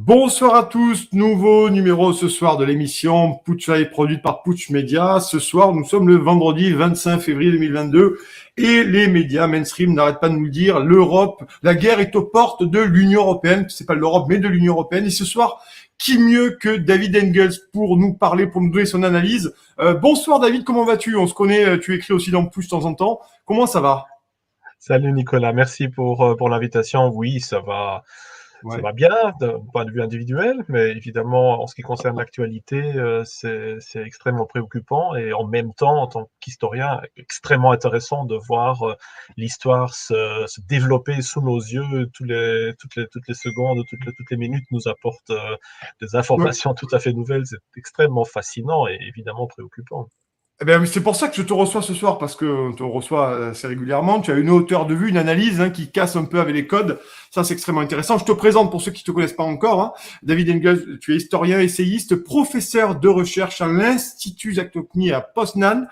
Bonsoir à tous, nouveau numéro ce soir de l'émission Putsch Live produite par Putsch Media. Ce soir, nous sommes le vendredi 25 février 2022 et les médias mainstream n'arrêtent pas de nous le dire. L'Europe, la guerre est aux portes de l'Union européenne. C'est pas l'Europe, mais de l'Union européenne. Et ce soir, qui mieux que David Engels pour nous parler, pour nous donner son analyse. Bonsoir David, comment vas-tu? On se connaît, tu écris aussi dans Putsch de temps en temps. Comment ça va? Salut Nicolas, merci pour l'invitation. Oui, ça Ouais. va bien d'un point de vue individuel, mais évidemment, en ce qui concerne l'actualité, c'est extrêmement préoccupant et en même temps, en tant qu'historien, extrêmement intéressant de voir l'histoire se développer sous nos yeux. Toutes les secondes, toutes les minutes nous apportent des Ouais. informations tout à fait nouvelles. C'est extrêmement fascinant et évidemment préoccupant. Eh ben, c'est pour ça que je te reçois ce soir, parce que on te reçoit assez régulièrement. Tu as une hauteur de vue, une analyse qui casse un peu avec les codes. Ça, c'est extrêmement intéressant. Je te présente pour ceux qui te connaissent pas encore. David Engels, tu es historien, essayiste, professeur de recherche à l'Institut Jacques-Tockny à Poznan.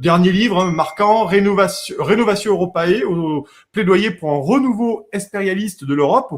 Dernier livre marquant, Rénovation Europae, au plaidoyer pour un renouveau expérialiste de l'Europe,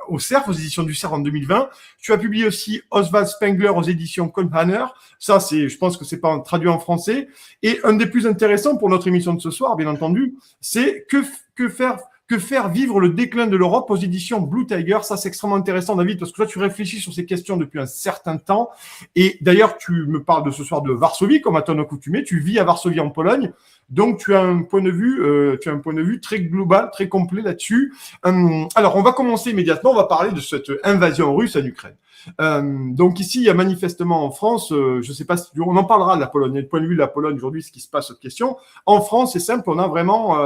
au CERF, aux éditions du CERF en 2020. Tu as publié aussi Oswald Spengler aux éditions Kohlhammer. Ça, je pense que c'est pas traduit en français. Et un des plus intéressants pour notre émission de ce soir, bien entendu, c'est que faire vivre le déclin de l'Europe aux éditions Blue Tiger. Ça, c'est extrêmement intéressant, David, parce que toi, tu réfléchis sur ces questions depuis un certain temps. Et d'ailleurs, tu me parles de ce soir de Varsovie, comme à ton accoutumé. Tu vis à Varsovie, en Pologne. Donc, tu as un point de vue très global, très complet là-dessus. Alors, on va commencer immédiatement. On va parler de cette invasion russe en Ukraine. Donc ici, il y a manifestement en France, je ne sais pas si on en parlera de la Pologne, du point de vue de la Pologne aujourd'hui, ce qui se passe cette question. En France, c'est simple, on a vraiment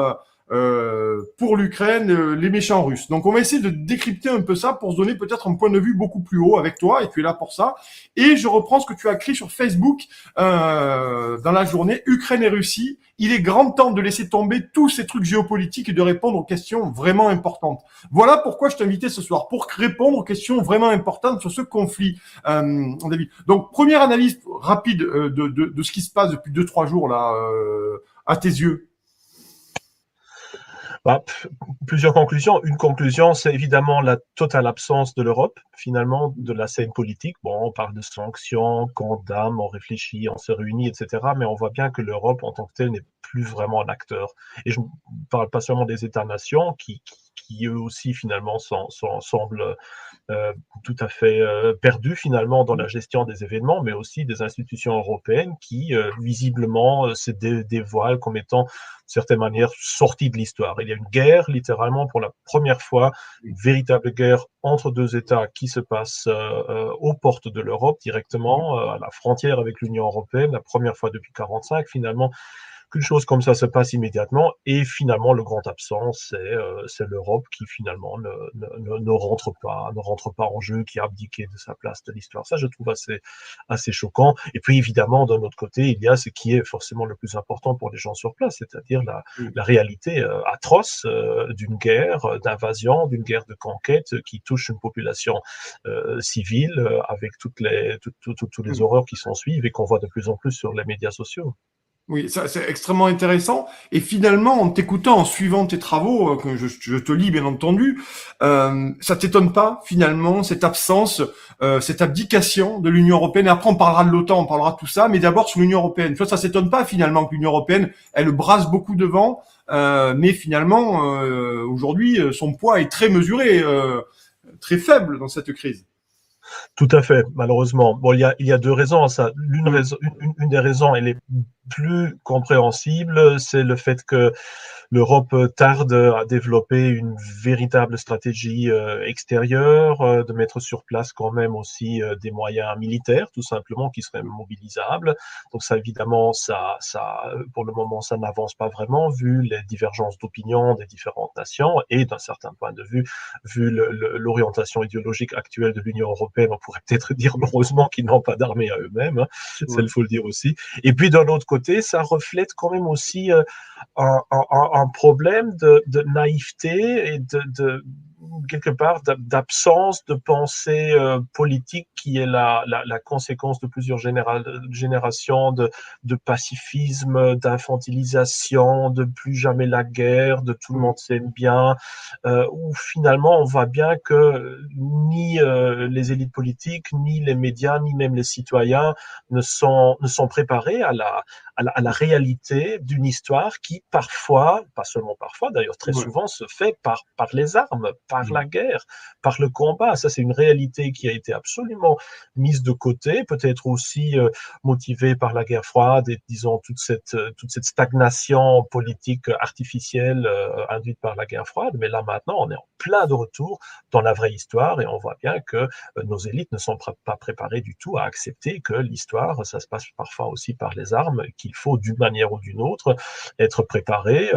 pour l'Ukraine les méchants russes. Donc on va essayer de décrypter un peu ça pour se donner peut-être un point de vue beaucoup plus haut avec toi, et tu es là pour ça. Et je reprends ce que tu as écrit sur Facebook dans la journée, Ukraine et Russie. Il est grand temps de laisser tomber tous ces trucs géopolitiques et de répondre aux questions vraiment importantes. Voilà pourquoi je t'ai invité ce soir, pour répondre aux questions vraiment importantes sur ce conflit, David. Donc, première analyse rapide de ce qui se passe depuis 2-3 jours, là, à tes yeux. Bah, plusieurs conclusions. Une conclusion, c'est évidemment la totale absence de l'Europe, finalement, de la scène politique. Bon, on parle de sanctions, on condamne, on réfléchit, on se réunit, etc. Mais on voit bien que l'Europe, en tant que telle, n'est plus vraiment un acteur. Et je ne parle pas seulement des États-nations qui eux aussi, finalement, semblent tout à fait perdus, finalement, dans la gestion des événements, mais aussi des institutions européennes qui, visiblement, se dévoilent comme étant de certaine manière sortie de l'histoire. Il y a une guerre, littéralement, pour la première fois, une véritable guerre entre deux États qui se passe aux portes de l'Europe, directement, à la frontière avec l'Union européenne, la première fois depuis 1945, finalement, qu'une chose comme ça se passe immédiatement, et finalement, le grand absent, c'est l'Europe qui, finalement, ne rentre pas en jeu, qui a abdiqué de sa place de l'histoire. Ça, je trouve assez choquant. Et puis, évidemment, d'un autre côté, il y a ce qui est forcément le plus important pour les gens sur place, c'est-à-dire la réalité atroce d'une guerre, d'invasion, d'une guerre de conquête qui touche une population civile avec toutes les horreurs qui s'en suivent et qu'on voit de plus en plus sur les médias sociaux. Oui, ça c'est extrêmement intéressant. Et finalement, en t'écoutant, en suivant tes travaux, que je te lis bien entendu, ça t'étonne pas finalement cette absence, cette abdication de l'Union européenne. Et après, on parlera de l'OTAN, on parlera de tout ça, mais d'abord sur l'Union européenne. Tu vois, ça s'étonne pas finalement que l'Union européenne, elle brasse beaucoup devant, mais finalement, aujourd'hui, son poids est très mesuré, très faible dans cette crise. Tout à fait, malheureusement. Bon, il y a deux raisons à ça. Mm. Une des raisons, elle est plus compréhensible, c'est le fait que l'Europe tarde à développer une véritable stratégie extérieure, de mettre sur place quand même aussi des moyens militaires, tout simplement, qui seraient mobilisables. Donc ça, évidemment, pour le moment, ça n'avance pas vraiment, vu les divergences d'opinion des différentes nations, et d'un certain point de vue, vu l'orientation idéologique actuelle de l'Union européenne, on pourrait peut-être dire heureusement qu'ils n'ont pas d'armée à eux-mêmes, hein, ça il faut le dire aussi. Et puis d'un autre côté, ça reflète quand même aussi un problème de naïveté et quelque part d'absence de pensée politique qui est la conséquence de plusieurs générations de pacifisme, d'infantilisation, de plus jamais la guerre, de tout le monde s'aime bien, où finalement on voit bien que ni les élites politiques, ni les médias, ni même les citoyens ne sont préparés à la réalité d'une histoire qui parfois, pas seulement parfois d'ailleurs, très souvent se fait par les armes, par la guerre, par le combat. Ça, c'est une réalité qui a été absolument mise de côté, peut-être aussi motivée par la guerre froide et, disons, toute cette stagnation politique artificielle induite par la guerre froide. Mais là, maintenant, on est en plein de retour dans la vraie histoire et on voit bien que nos élites ne sont pas préparées du tout à accepter que l'histoire, ça se passe parfois aussi par les armes, qu'il faut d'une manière ou d'une autre être préparé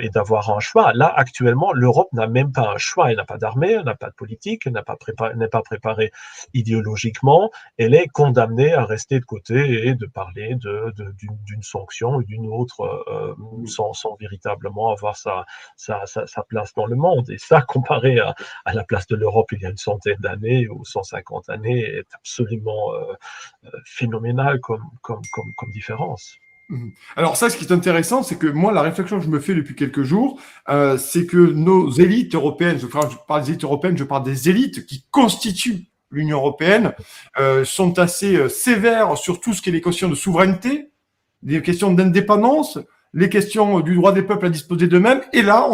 et d'avoir un choix. Là, actuellement, l'Europe n'a même pas un choix. Elle n'a pas d'armée, elle n'a pas de politique, elle n'est pas préparée idéologiquement. Elle est condamnée à rester de côté et de parler d'une sanction ou d'une autre sans véritablement avoir sa place dans le monde. Et ça, comparé à la place de l'Europe il y a une centaine d'années ou 150 années, est absolument phénoménal comme différence. Alors ça, ce qui est intéressant, c'est que moi, la réflexion que je me fais depuis quelques jours, c'est que nos élites européennes, je parle des élites européennes, je parle des élites qui constituent l'Union européenne, sont assez sévères sur tout ce qui est les questions de souveraineté, les questions d'indépendance, les questions du droit des peuples à disposer d'eux-mêmes. Et là,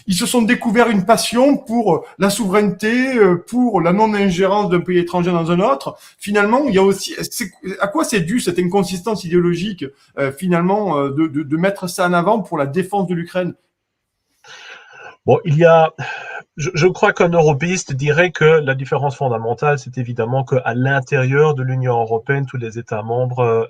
ils se sont découverts une passion pour la souveraineté, pour la non-ingérence d'un pays étranger dans un autre. Finalement, il y a aussi, à quoi c'est dû cette inconsistance idéologique, finalement, de mettre ça en avant pour la défense de l'Ukraine? Bon, je crois qu'un européiste dirait que la différence fondamentale, c'est évidemment qu'à l'intérieur de l'Union européenne, tous les États membres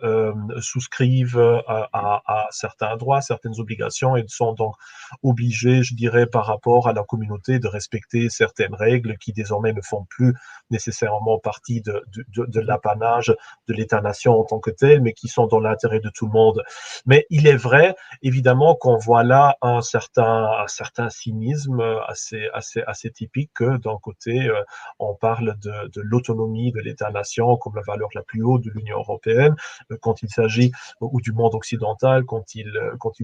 souscrivent à certains droits, certaines obligations et sont donc obligés, je dirais, par rapport à la communauté, de respecter certaines règles qui désormais ne font plus nécessairement partie de l'apanage de l'État-nation en tant que tel, mais qui sont dans l'intérêt de tout le monde. Mais il est vrai, évidemment, qu'on voit là un certain cynisme assez typique que d'un côté, on parle de l'autonomie de l'État-nation comme la valeur la plus haute de l'Union européenne, quand il s'agit, ou du monde occidental, quand il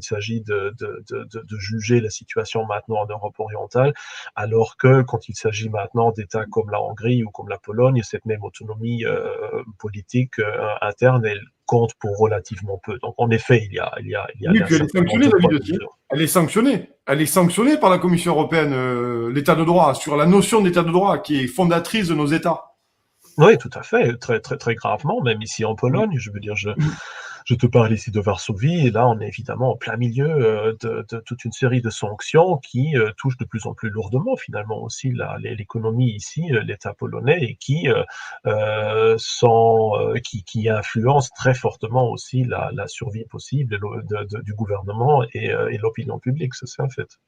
s'agit de juger la situation maintenant en Europe orientale, alors que quand il s'agit maintenant d'États comme la Hongrie ou comme la Pologne, cette même autonomie politique interne, elle compte pour relativement peu. Donc, en effet, il y a Oui, puis elle est sanctionnée, David, aussi. mesure. Elle est sanctionnée. Elle est sanctionnée par la Commission européenne, l'état de droit, sur la notion d'état de droit qui est fondatrice de nos États. Oui, tout à fait, très, très, très gravement, même ici en Pologne. Je veux dire, je te parle ici de Varsovie, et là, on est évidemment en plein milieu de toute une série de sanctions qui touchent de plus en plus lourdement, finalement, aussi l'économie ici, l'État polonais, et qui influencent très fortement aussi la survie possible du gouvernement et l'opinion publique, c'est un fait.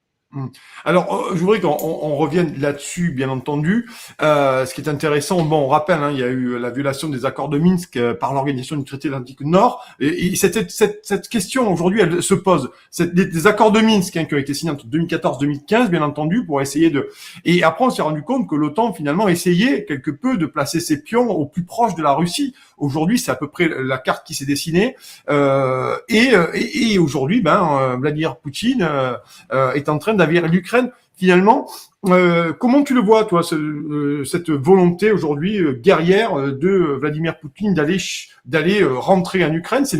Alors, je voudrais qu'on revienne là-dessus, bien entendu. Ce qui est intéressant, bon, on rappelle, hein, il y a eu la violation des accords de Minsk par l'organisation du traité de l'Atlantique Nord. Et cette question, aujourd'hui, elle se pose. Des accords de Minsk, hein, qui ont été signés entre 2014-2015, bien entendu, pour essayer de... Et après, on s'est rendu compte que l'OTAN, finalement, essayait quelque peu de placer ses pions au plus proche de la Russie. Aujourd'hui, c'est à peu près la carte qui s'est dessinée. Et aujourd'hui, Vladimir Poutine est en train d'avirer l'Ukraine. Finalement, comment tu le vois, toi, cette volonté aujourd'hui guerrière de Vladimir Poutine d'aller rentrer en Ukraine? C'est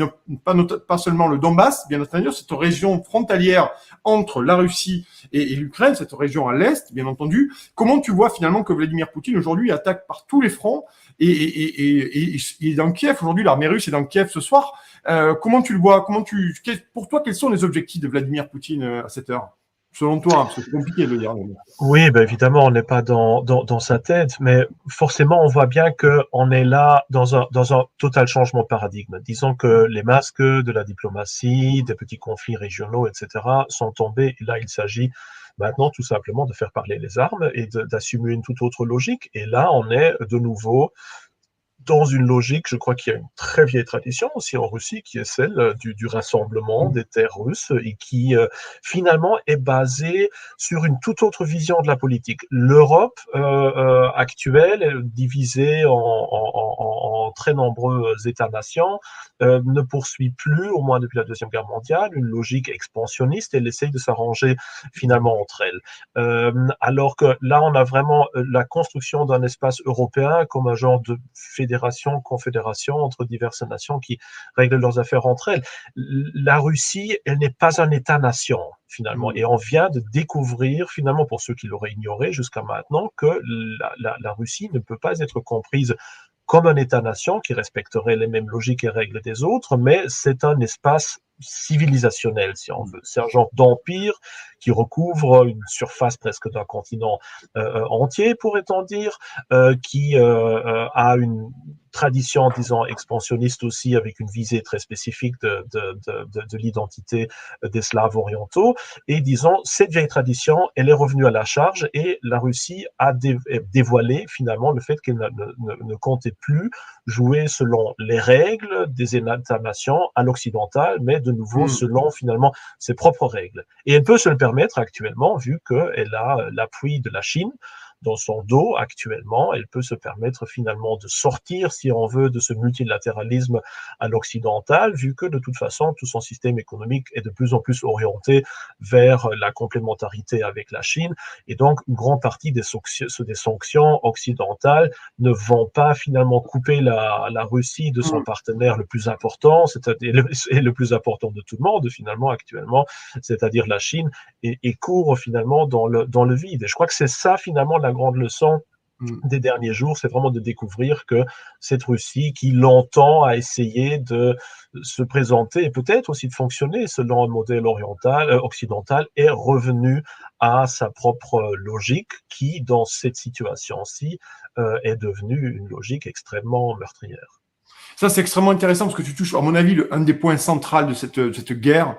pas seulement le Donbass, bien entendu, cette région frontalière entre la Russie et l'Ukraine, cette région à l'est, bien entendu. Comment tu vois finalement que Vladimir Poutine aujourd'hui attaque par tous les fronts et il est dans Kiev aujourd'hui, l'armée russe est dans Kiev ce soir. Comment tu le vois? Pour toi, quels sont les objectifs de Vladimir Poutine à cette heure? Selon toi, parce que c'est compliqué de le dire. Oui, ben évidemment, on n'est pas dans sa tête, mais forcément, on voit bien qu'on est là dans un total changement de paradigme. Disons que les masques de la diplomatie, des petits conflits régionaux, etc., sont tombés. Et là, il s'agit maintenant tout simplement de faire parler les armes et d'assumer une toute autre logique. Et là, on est de nouveau dans une logique, je crois qu'il y a une très vieille tradition aussi en Russie, qui est celle du rassemblement des terres russes et qui finalement est basée sur une toute autre vision de la politique. L'Europe actuelle est divisée en très nombreux États-nations, ne poursuit plus, au moins depuis la Deuxième Guerre mondiale, une logique expansionniste. Elle essaye de s'arranger finalement entre elles. Alors que là, on a vraiment la construction d'un espace européen comme un genre de fédération, confédération entre diverses nations qui règlent leurs affaires entre elles. La Russie, elle n'est pas un État-nation finalement. Et on vient de découvrir, finalement, pour ceux qui l'auraient ignoré jusqu'à maintenant, que la Russie ne peut pas être comprise comme un État-nation qui respecterait les mêmes logiques et règles des autres, mais c'est un espace civilisationnel, si on veut. C'est un genre d'empire qui recouvre une surface presque d'un continent entier, pourrait-on dire, qui a une tradition, disons, expansionniste aussi, avec une visée très spécifique de l'identité des Slaves orientaux. Et disons, cette vieille tradition, elle est revenue à la charge et la Russie a dévoilé finalement le fait qu'elle ne comptait plus jouer selon les règles des États-nations à l'occidental, mais de nouveau selon finalement ses propres règles. Et elle peut se le permettre actuellement, vu qu'elle a l'appui de la Chine dans son dos actuellement. Elle peut se permettre finalement de sortir, si on veut, de ce multilatéralisme à l'occidental, vu que de toute façon, tout son système économique est de plus en plus orienté vers la complémentarité avec la Chine. Et donc, une grande partie des sanctions occidentales ne vont pas finalement couper la Russie de son partenaire le plus important, c'est-à-dire le plus important de tout le monde finalement actuellement, c'est-à-dire la Chine, et court finalement dans le vide. Et je crois que c'est ça finalement la grande leçon des derniers jours, c'est vraiment de découvrir que cette Russie, qui longtemps a essayé de se présenter et peut-être aussi de fonctionner selon un modèle occidental, est revenue à sa propre logique qui, dans cette situation-ci, est devenue une logique extrêmement meurtrière. Ça, c'est extrêmement intéressant parce que tu touches, à mon avis, un des points centraux de cette guerre,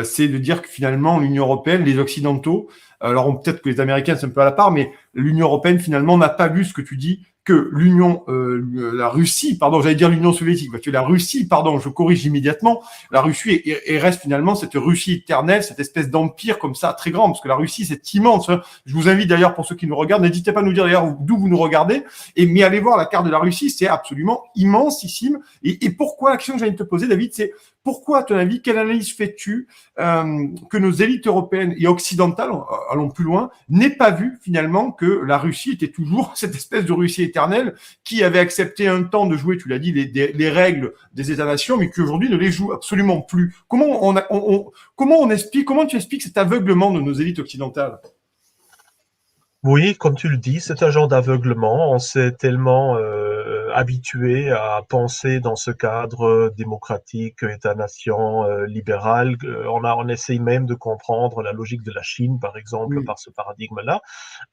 c'est de dire que finalement, l'Union européenne, les Occidentaux, alors peut-être que les Américains, c'est un peu à la part, mais l'Union européenne, finalement, n'a pas vu ce que tu dis, que la Russie, pardon, j'allais dire l'Union soviétique, parce que la Russie, pardon, je corrige immédiatement, la Russie reste finalement cette Russie éternelle, cette espèce d'empire comme ça, très grand, parce que la Russie, c'est immense. Hein. Je vous invite d'ailleurs, pour ceux qui nous regardent, n'hésitez pas à nous dire d'ailleurs d'où vous nous regardez, mais allez voir la carte de la Russie, c'est absolument immensissime. Et pourquoi, la question que j'allais te poser, David, c'est pourquoi, à ton avis, quelle analyse fais-tu que nos élites européennes et occidentales, allons plus loin, n'aient pas vu finalement que la Russie était toujours cette espèce de Russie éternelle qui avait accepté un temps de jouer, tu l'as dit, les règles des États-nations, mais qui aujourd'hui ne les joue absolument plus. Comment tu expliques cet aveuglement de nos élites occidentales? Oui, comme tu le dis, c'est un genre d'aveuglement. On s'est tellement habitué à penser dans ce cadre démocratique, État-nation, libéral. On essaye même de comprendre la logique de la Chine, par exemple, par ce paradigme-là,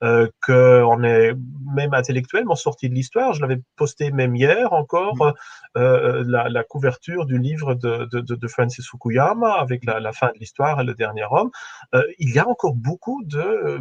qu'on est même intellectuellement sorti de l'histoire. Je l'avais posté même hier encore, la couverture du livre de Francis Fukuyama avec la fin de l'histoire et le dernier homme. Il y a encore beaucoup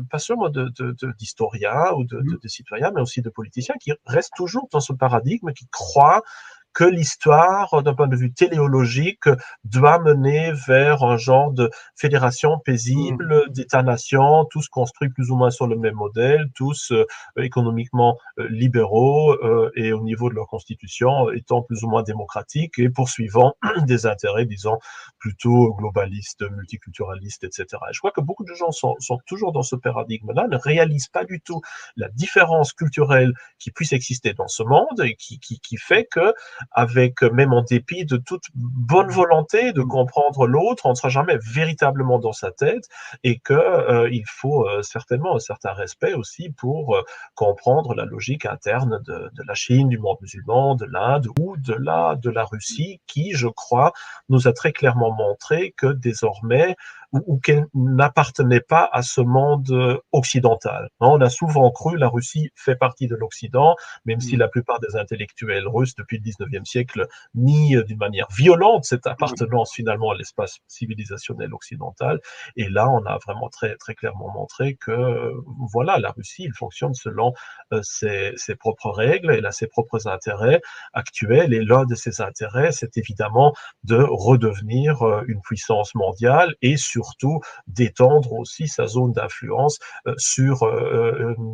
pas seulement d'historiens ou de citoyens, mais aussi de politiciens qui restent toujours dans ce paradigme, qui croient que l'histoire, d'un point de vue téléologique, doit mener vers un genre de fédération paisible d'États-nations, tous construits plus ou moins sur le même modèle, tous économiquement libéraux et au niveau de leur constitution étant plus ou moins démocratiques et poursuivant des intérêts, disons, plutôt globalistes, multiculturalistes, etc. Et je crois que beaucoup de gens sont toujours dans ce paradigme-là, ne réalisent pas du tout la différence culturelle qui puisse exister dans ce monde et qui fait que avec même en dépit de toute bonne volonté de comprendre l'autre, on ne sera jamais véritablement dans sa tête et que il faut certainement un certain respect aussi pour comprendre la logique interne de la Chine, du monde musulman, de l'Inde ou de la Russie, qui, je crois, nous a très clairement montré que désormais ou qu'elle n'appartenait pas à ce monde occidental. On a souvent cru la Russie fait partie de l'Occident, même si la plupart des intellectuels russes depuis le 19e siècle nient d'une manière violente cette appartenance finalement à l'espace civilisationnel occidental. Et là, on a vraiment très, très clairement montré que voilà, la Russie, il fonctionne selon ses propres règles, elle a ses propres intérêts actuels, et l'un de ses intérêts, c'est évidemment de redevenir une puissance mondiale et surtout d'étendre aussi sa zone d'influence sur,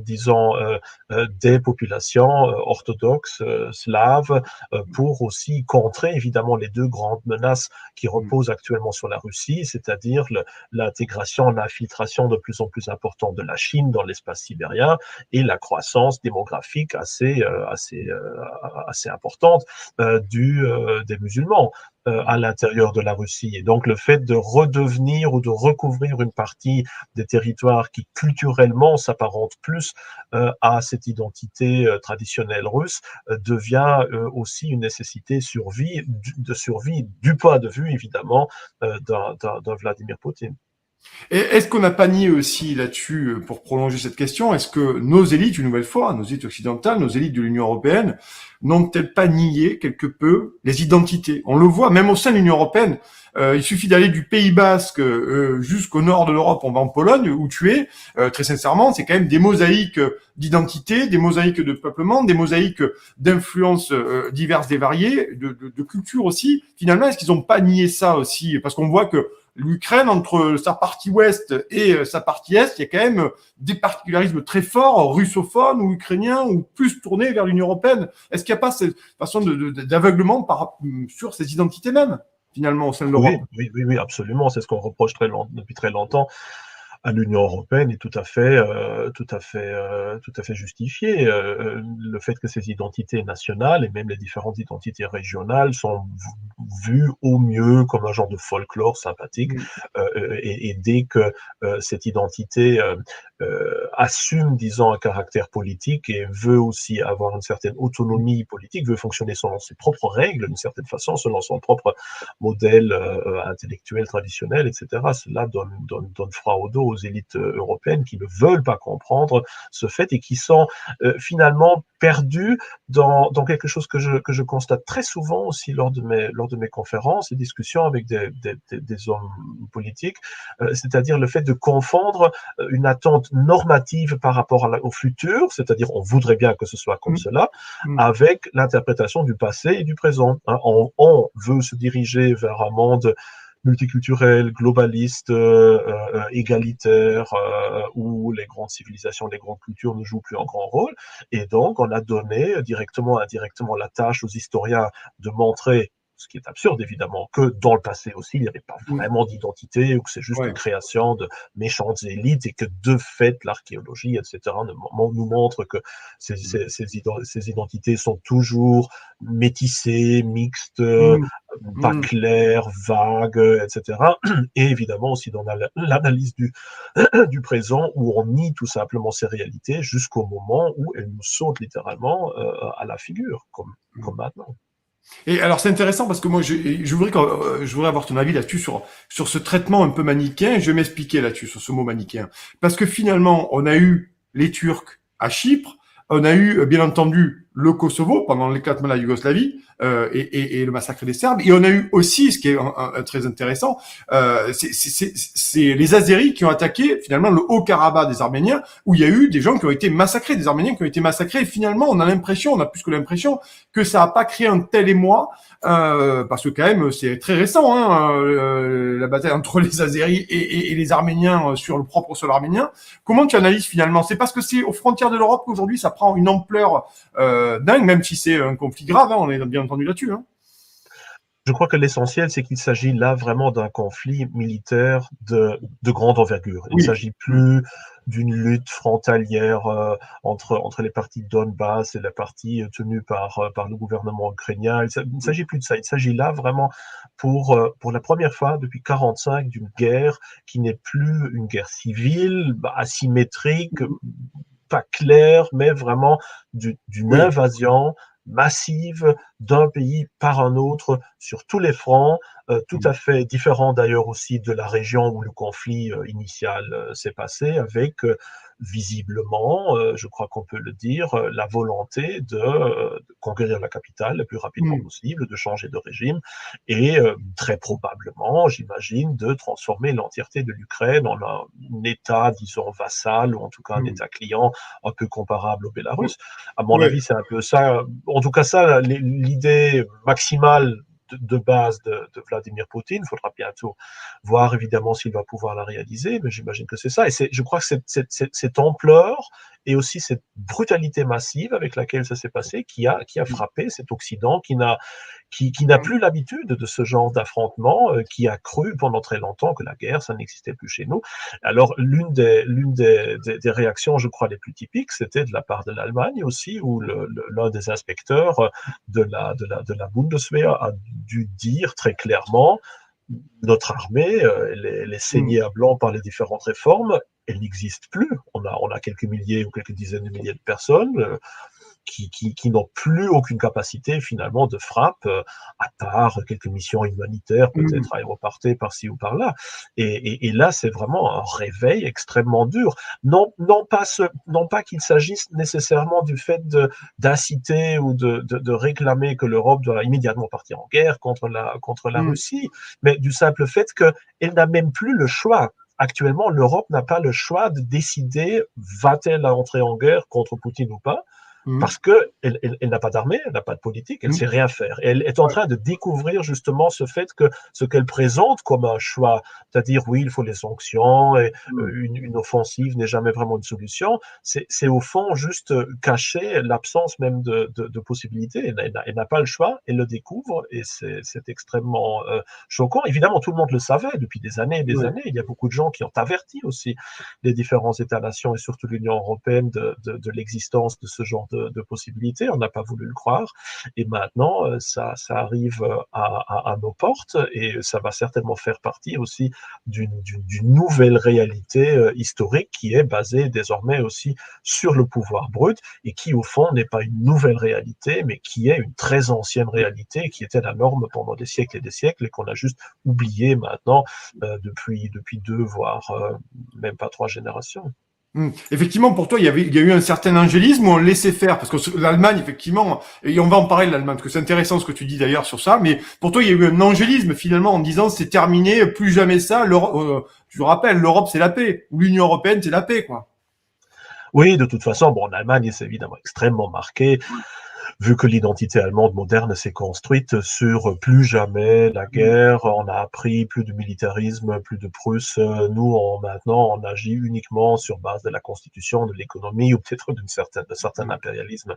disons, des populations orthodoxes, slaves, pour aussi contrer évidemment les deux grandes menaces qui reposent actuellement sur la Russie, c'est-à-dire l'intégration, l'infiltration de plus en plus importante de la Chine dans l'espace sibérien et la croissance démographique assez importante des musulmans à l'intérieur de la Russie. Et donc le fait de redevenir ou de recouvrir une partie des territoires qui culturellement s'apparentent plus à cette identité traditionnelle russe devient aussi une nécessité de survie du point de vue évidemment d'un Vladimir Poutine. Et est-ce qu'on n'a pas nié aussi là-dessus, pour prolonger cette question, est-ce que nos élites, une nouvelle fois, nos élites occidentales, nos élites de l'Union européenne, n'ont-elles pas nié quelque peu les identités? On le voit, même au sein de l'Union européenne, il suffit d'aller du Pays Basque jusqu'au nord de l'Europe, on va en Pologne, où tu es, très sincèrement, c'est quand même des mosaïques d'identité, des mosaïques de peuplement, des mosaïques d'influences diverses et variées, de culture aussi. Finalement, est-ce qu'ils n'ont pas nié ça aussi? Parce qu'on voit que l'Ukraine, entre sa partie ouest et sa partie est, il y a quand même des particularismes très forts, russophones ou ukrainiens, ou plus tournés vers l'Union européenne. Est-ce qu'il n'y a pas cette façon d'aveuglement sur ces identités mêmes, finalement, au sein de l'Europe? Oui, absolument. C'est ce qu'on reproche depuis très longtemps à l'Union européenne est tout à fait justifié. Le fait que ces identités nationales et même les différentes identités régionales sont vues au mieux comme un genre de folklore sympathique, et dès que cette identité assume, disons, un caractère politique et veut aussi avoir une certaine autonomie politique, veut fonctionner selon ses propres règles, d'une certaine façon, selon son propre modèle intellectuel traditionnel, etc. Cela donne froid au dos aux élites européennes qui ne veulent pas comprendre ce fait et qui sont finalement perdus dans quelque chose que je constate très souvent aussi lors de mes conférences et discussions avec des hommes politiques, c'est-à-dire le fait de confondre une attente normative par rapport au futur, c'est-à-dire on voudrait bien que ce soit comme cela, avec l'interprétation du passé et du présent. On veut se diriger vers un monde multiculturel, globaliste, égalitaire, où les grandes civilisations, les grandes cultures ne jouent plus un grand rôle. Et donc, on a donné directement ou indirectement la tâche aux historiens de montrer, ce qui est absurde évidemment, que dans le passé aussi, il n'y avait pas vraiment d'identité, ou que c'est juste une création de méchantes élites, et que de fait, l'archéologie, etc., nous montre que ces identités sont toujours métissées, mixtes, pas claires, vagues, etc. Et évidemment aussi dans l'analyse du présent, où on nie tout simplement ces réalités jusqu'au moment où elles nous sautent littéralement à la figure, comme maintenant. Et alors c'est intéressant parce que moi je voudrais avoir ton avis là-dessus sur ce traitement un peu manichéen. Je vais m'expliquer là-dessus sur ce mot manichéen parce que finalement on a eu les Turcs à Chypre, on a eu bien entendu le Kosovo pendant l'éclatement de la Yougoslavie et le massacre des Serbes, et on a eu aussi, ce qui est très intéressant, c'est les Azéris qui ont attaqué finalement le Haut-Karabakh des Arméniens, où il y a eu des gens qui ont été massacrés, des Arméniens qui ont été massacrés, et finalement on a plus que l'impression que ça n'a pas créé un tel émoi, parce que quand même c'est très récent, la bataille entre les Azéris et les Arméniens sur le propre sol arménien. Comment tu analyses finalement? C'est parce que c'est aux frontières de l'Europe qu'aujourd'hui ça prend une ampleur dingue, même si c'est un conflit grave, on est bien entendu là-dessus. Je crois que l'essentiel, c'est qu'il s'agit là vraiment d'un conflit militaire de grande envergure. Il ne s'agit plus d'une lutte frontalière entre les parties de Donbass et la partie tenue par le gouvernement ukrainien. Il ne s'agit plus de ça. Il s'agit là vraiment pour la première fois depuis 1945 d'une guerre qui n'est plus une guerre civile, asymétrique, pas claire, mais vraiment d'une invasion massive d'un pays par un autre sur tous les fronts, tout à fait différent d'ailleurs aussi de la région où le conflit initial s'est passé, avec visiblement, je crois qu'on peut le dire, la volonté de conquérir la capitale le plus rapidement Mm. possible, de changer de régime et très probablement, j'imagine, de transformer l'entièreté de l'Ukraine en un État, disons, vassal, ou en tout cas un Mm. État client un peu comparable au Oui. Bélarus. À mon Ouais. avis, c'est un peu ça, en tout cas ça, l'idée maximale de base de Vladimir Poutine. Il faudra bientôt voir évidemment s'il va pouvoir la réaliser, mais j'imagine que c'est ça. Et je crois que cette ampleur et aussi cette brutalité massive avec laquelle ça s'est passé qui a frappé cet Occident qui n'a plus l'habitude de ce genre d'affrontement, qui a cru pendant très longtemps que la guerre, ça n'existait plus chez nous. Alors, l'une des réactions, je crois, les plus typiques, c'était de la part de l'Allemagne aussi, où l'un des inspecteurs de la Bundeswehr a dû dire très clairement: notre armée, elle est Mm. saignée à blanc par les différentes réformes, elle n'existe plus. On a quelques milliers ou quelques dizaines de milliers de personnes qui n'ont plus aucune capacité finalement de frappe, à part quelques missions humanitaires Mm. peut-être aéroportées par-ci ou par-là. Et là, c'est vraiment un réveil extrêmement dur. Non pas qu'il s'agisse nécessairement du fait d'inciter ou de réclamer que l'Europe doit immédiatement partir en guerre contre la Mm. Russie, mais du simple fait qu'elle n'a même plus le choix. Actuellement, l'Europe n'a pas le choix de décider va-t-elle entrer en guerre contre Poutine ou pas, Mm. parce qu'elle n'a pas d'armée, elle n'a pas de politique, elle ne sait Mm. rien faire. Et elle est en Ouais. train de découvrir justement ce fait que ce qu'elle présente comme un choix, c'est-à-dire oui, il faut les sanctions, et Mm. une offensive n'est jamais vraiment une solution, c'est au fond juste cacher l'absence même de possibilités. Elle n'a pas le choix, elle le découvre, et c'est extrêmement choquant. Évidemment, tout le monde le savait depuis des années et des Ouais. années. Il y a beaucoup de gens qui ont averti aussi les différents États-nations et surtout l'Union européenne de l'existence de ce genre de possibilités. On n'a pas voulu le croire. Et maintenant, ça arrive à nos portes, et ça va certainement faire partie aussi d'une nouvelle réalité historique qui est basée désormais aussi sur le pouvoir brut, et qui au fond n'est pas une nouvelle réalité, mais qui est une très ancienne réalité, qui était la norme pendant des siècles et des siècles, et qu'on a juste oublié maintenant depuis deux, voire même pas trois générations. Mm. Effectivement, pour toi, il y a eu un certain angélisme où on laissait faire, parce que l'Allemagne, effectivement, et on va en parler de l'Allemagne, parce que c'est intéressant ce que tu dis d'ailleurs sur ça, mais pour toi, il y a eu un angélisme finalement en disant c'est terminé, plus jamais ça. Je le rappelle, l'Europe c'est la paix, ou l'Union européenne c'est la paix, quoi. Oui, de toute façon, bon, en Allemagne, c'est évidemment extrêmement marqué, vu que l'identité allemande moderne s'est construite sur plus jamais la Mm. guerre. On a appris plus de militarisme, plus de Prusse. Nous, maintenant, on agit uniquement sur base de la constitution, de l'économie, ou peut-être d'un certain Mm. impérialisme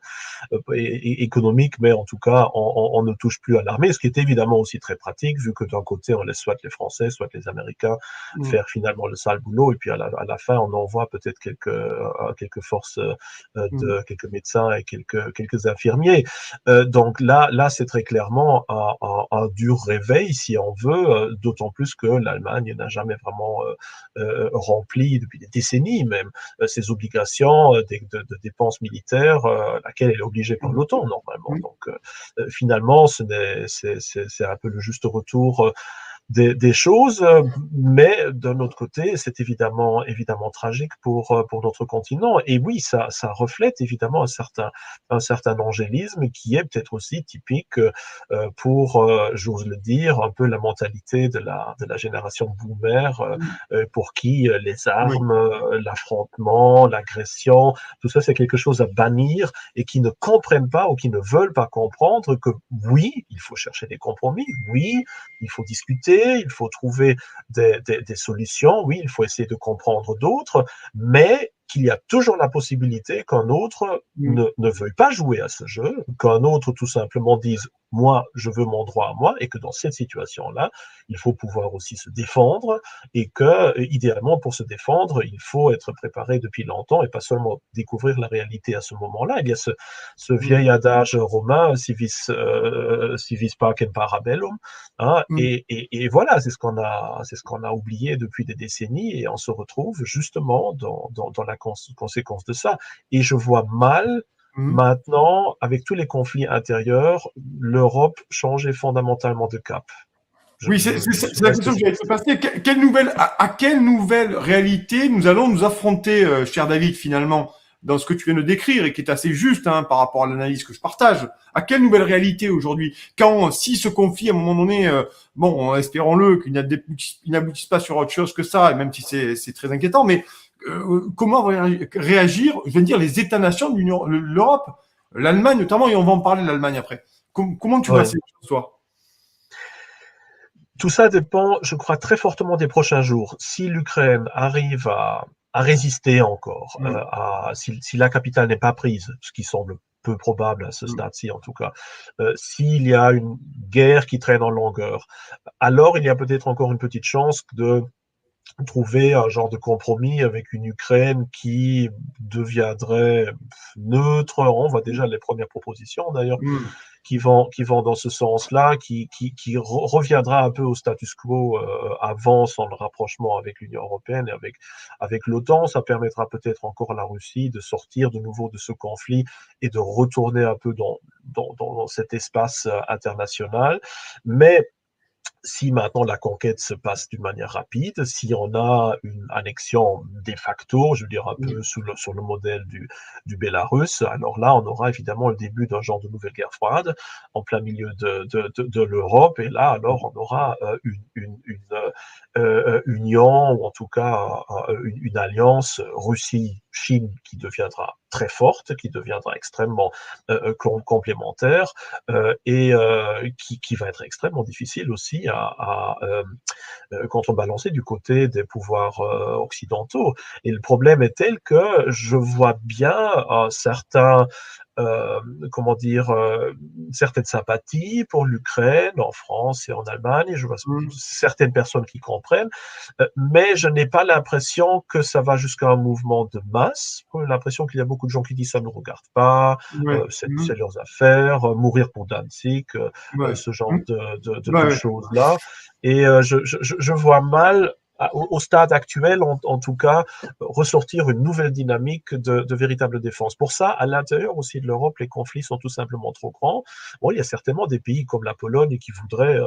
économique, mais en tout cas, on ne touche plus à l'armée, ce qui est évidemment aussi très pratique, vu que d'un côté, on laisse soit les Français, soit les Américains Mm. faire finalement le sale boulot, et puis à la fin, on envoie peut-être quelques forces, Mm. quelques médecins et quelques infirmiers. Donc là, c'est très clairement un dur réveil, si on veut, d'autant plus que l'Allemagne n'a jamais vraiment rempli, depuis des décennies même, ses obligations de dépenses militaires, laquelle elle est obligée par l'OTAN normalement. Mm. Donc finalement, c'est un peu le juste retour des choses, mais d'un autre côté, c'est évidemment tragique pour notre continent. Et oui, ça reflète évidemment un certain angélisme qui est peut-être aussi typique pour, j'ose le dire, un peu la mentalité de la génération boomer, Mm. pour qui les Oui. armes, l'affrontement, l'agression, tout ça, c'est quelque chose à bannir, et qui ne comprennent pas ou qui ne veulent pas comprendre que oui, il faut chercher des compromis, oui, il faut discuter, il faut trouver des solutions, oui, il faut essayer de comprendre d'autres, mais qu'il y a toujours la possibilité qu'un autre Mm. ne veuille pas jouer à ce jeu, qu'un autre tout simplement dise moi, je veux mon droit à moi, et que dans cette situation-là, il faut pouvoir aussi se défendre, et que, idéalement, pour se défendre, il faut être préparé depuis longtemps et pas seulement découvrir la réalité à ce moment-là. Il y a ce Mm. vieil adage romain, civis pacem para bellum, hein, Mm. et voilà, c'est ce qu'on a oublié depuis des décennies, et on se retrouve justement dans la conséquence de ça. Et je vois mal Mhm. Maintenant, avec tous les conflits intérieurs, l'Europe changeait fondamentalement de cap. Oui, Je suis c'est la resté question que sur j'allais ce te passer. À quelle nouvelle réalité nous allons nous affronter, cher David, finalement, dans ce que tu viens de décrire et qui est assez juste hein, par rapport à l'analyse que je partage. À quelle nouvelle réalité aujourd'hui? Quand, si ce conflit, à un moment donné, bon, espérons-le, qu'il n'aboutisse pas sur autre chose que ça, et même si c'est très inquiétant, mais comment vont réagir, je veux dire, les États-nations de l'Europe, l'Allemagne notamment, et on va en parler de l'Allemagne après. Comment tu vois Ouais. ces choses, toi? Tout ça dépend, je crois, très fortement des prochains jours. Si l'Ukraine arrive à résister encore, Mm, si la capitale n'est pas prise, ce qui semble peu probable à ce mm, stade-ci en tout cas, s'il y a une guerre qui traîne en longueur, alors il y a peut-être encore une petite chance de trouver un genre de compromis avec une Ukraine qui deviendrait neutre. On voit déjà les premières propositions d'ailleurs mm. qui vont dans ce sens-là, qui reviendra un peu au status quo avant son rapprochement avec l'Union européenne et avec l'OTAN. Ça permettra peut-être encore à la Russie de sortir de nouveau de ce conflit et de retourner un peu dans cet espace international. Mais si maintenant la conquête se passe d'une manière rapide, si on a une annexion de facto, je veux dire un peu sur le modèle du Bélarus, alors là, on aura évidemment le début d'un genre de nouvelle guerre froide en plein milieu de l'Europe, et là, alors, on aura une union, ou en tout cas une alliance Russie-Chine qui deviendra très forte, qui deviendra extrêmement complémentaire, qui va être extrêmement difficile aussi à contrebalancer du côté des pouvoirs occidentaux. Et le problème est tel que je vois bien certains euh, comment dire, certaines sympathies pour l'Ukraine en France et en Allemagne. Je vois Mm. certaines personnes qui comprennent, mais je n'ai pas l'impression que ça va jusqu'à un mouvement de masse. J'ai l'impression qu'il y a beaucoup de gens qui disent ça ne nous regarde pas, Ouais. c'est leurs affaires, mourir pour Danzig, Ouais. ce genre Mm. Ouais, de ouais. choses-là. Et je vois mal, au stade actuel, en tout cas, ressortir une nouvelle dynamique de véritable défense. Pour ça, à l'intérieur aussi de l'Europe, les conflits sont tout simplement trop grands. Bon, il y a certainement des pays comme la Pologne qui voudraient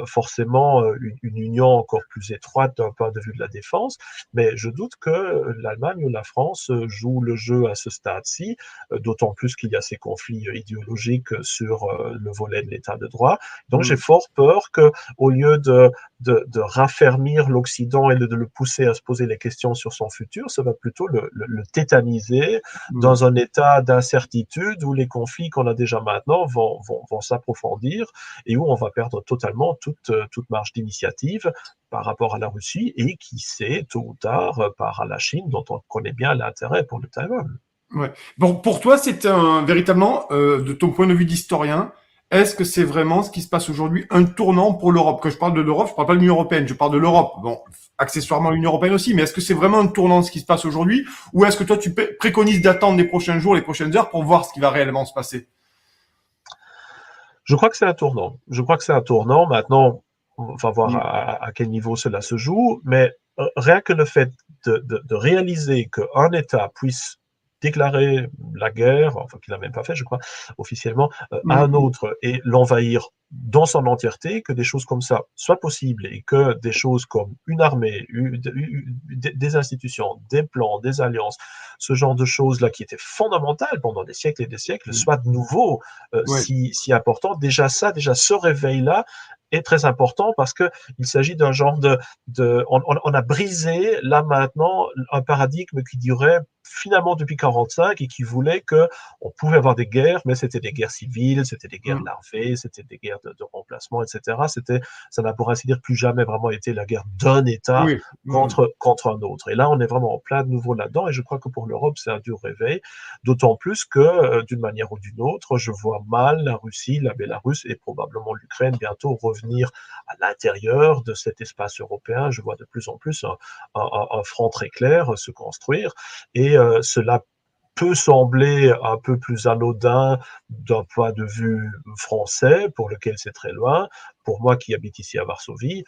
forcément une union encore plus étroite d'un point de vue de la défense, mais je doute que l'Allemagne ou la France jouent le jeu à ce stade-ci, d'autant plus qu'il y a ces conflits idéologiques sur le volet de l'état de droit. Donc j'ai Mm. fort peur que, au lieu de raffermir l'Occident et de le pousser à se poser les questions sur son futur, ça va plutôt le tétaniser Mm. dans un état d'incertitude où les conflits qu'on a déjà maintenant vont s'approfondir et où on va perdre totalement toute marge d'initiative par rapport à la Russie et qui sait, tôt ou tard, par la Chine, dont on connaît bien l'intérêt pour le Taïwan. Ouais. Bon, pour toi, c'est un véritablement, de ton point de vue d'historien, est-ce que c'est vraiment ce qui se passe aujourd'hui un tournant pour l'Europe? Quand je parle de l'Europe, je parle pas de l'Union européenne, je parle de l'Europe. Bon, accessoirement l'Union européenne aussi, mais est-ce que c'est vraiment un tournant ce qui se passe aujourd'hui, ou est-ce que toi tu préconises d'attendre les prochains jours, les prochaines heures pour voir ce qui va réellement se passer? Je crois que c'est un tournant. Je crois que c'est un tournant. Maintenant, on va voir Mm. à quel niveau cela se joue, mais rien que le fait de réaliser qu'un État puisse déclarer la guerre, enfin qu'il n'a même pas fait, je crois, officiellement, à un Mm. autre et l'envahir dans son entièreté, que des choses comme ça soient possibles et que des choses comme une armée, des institutions, des plans, des alliances, ce genre de choses-là qui étaient fondamentales pendant des siècles et des siècles, Mm. soient de nouveau Ouais. si important. Déjà ça, déjà ce réveil-là est très important parce que il s'agit d'un genre on a brisé là maintenant un paradigme qui durait finalement depuis 45 et qui voulait que on pouvait avoir des guerres, mais c'était des guerres civiles, c'était des guerres Mm. larvées, c'était des guerres de remplacement, etc. Ça n'a pour ainsi dire plus jamais vraiment été la guerre d'un État Oui. Mm. contre un autre. Et là, on est vraiment en plein de nouveau là-dedans. Et je crois que pour l'Europe, c'est un dur réveil. D'autant plus que, d'une manière ou d'une autre, je vois mal la Russie, la Bélarus et probablement l'Ukraine bientôt revenir à l'intérieur de cet espace européen. Je vois de plus en plus un front très clair se construire et cela peut sembler un peu plus anodin d'un point de vue français, pour lequel c'est très loin. Pour moi qui habite ici à Varsovie,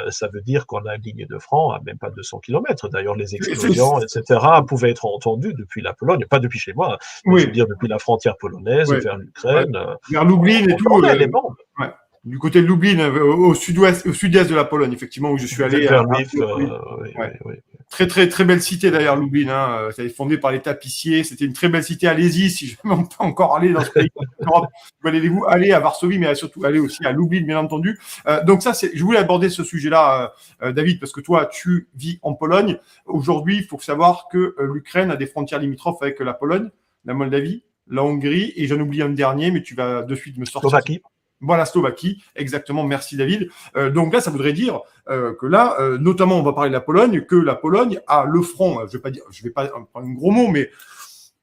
ça veut dire qu'on a une ligne de front à même pas 200 kilomètres. D'ailleurs, les explosions, etc., pouvaient être entendues depuis la Pologne, pas depuis chez moi, mais je veux Oui, dire depuis la frontière polonaise ouais, vers ouais. l'Ukraine. Vers Lublin et On tout. entendait les bombes. Ouais. Du côté de Lublin, au sud-ouest, au sud-est de la Pologne, effectivement, où je suis allé Vers à Lviv, Varsovie. oui, oui, Ouais. oui. Très, très, très belle cité d'ailleurs, Lublin. Hein. Ça a été fondé par les tapissiers. C'était une très belle cité. Allez-y, si je ne peux pas encore aller dans ce pays d'Europe. Allez-vous aller à Varsovie, mais surtout aller aussi à Lublin, bien entendu. Donc ça, je voulais aborder ce sujet-là, David, parce que toi, tu vis en Pologne. Aujourd'hui, il faut savoir que l'Ukraine a des frontières limitrophes avec la Pologne, la Moldavie, la Hongrie, et j'en oublie un dernier, mais tu vas de suite me sortir. Slovaquie. Voilà, Slovaquie, exactement, merci David. Donc là, ça voudrait dire que là, notamment, on va parler de la Pologne, que la Pologne a le front, je vais pas prendre un gros mot, mais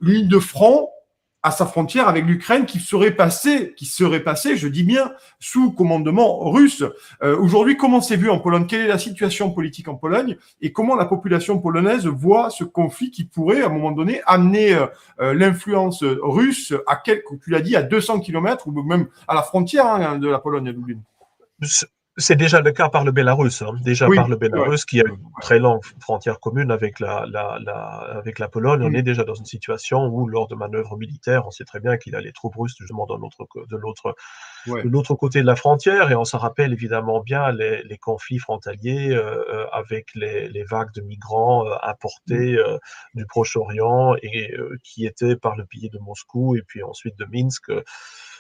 une ligne de front à sa frontière avec l'Ukraine qui serait passée, je dis bien, sous commandement russe. Aujourd'hui, comment c'est vu en Pologne? Quelle est la situation politique en Pologne? Et comment la population polonaise voit ce conflit qui pourrait, à un moment donné, amener l'influence russe à tu l'as dit, à 200 kilomètres ou même à la frontière hein, de la Pologne à Lublin? C'est déjà le cas par le Bélarus, hein. Déjà Oui, par le c'est vrai. Bélarus, qui a une très longue frontière commune avec avec la Pologne. On Mm. est déjà dans une situation où, lors de manœuvres militaires, on sait très bien qu'il y a les troupes russes justement de Ouais. l'autre côté de la frontière, et on se rappelle évidemment bien les conflits frontaliers avec les vagues de migrants Mm. importés du Proche-Orient et qui étaient par le biais de Moscou et puis ensuite de Minsk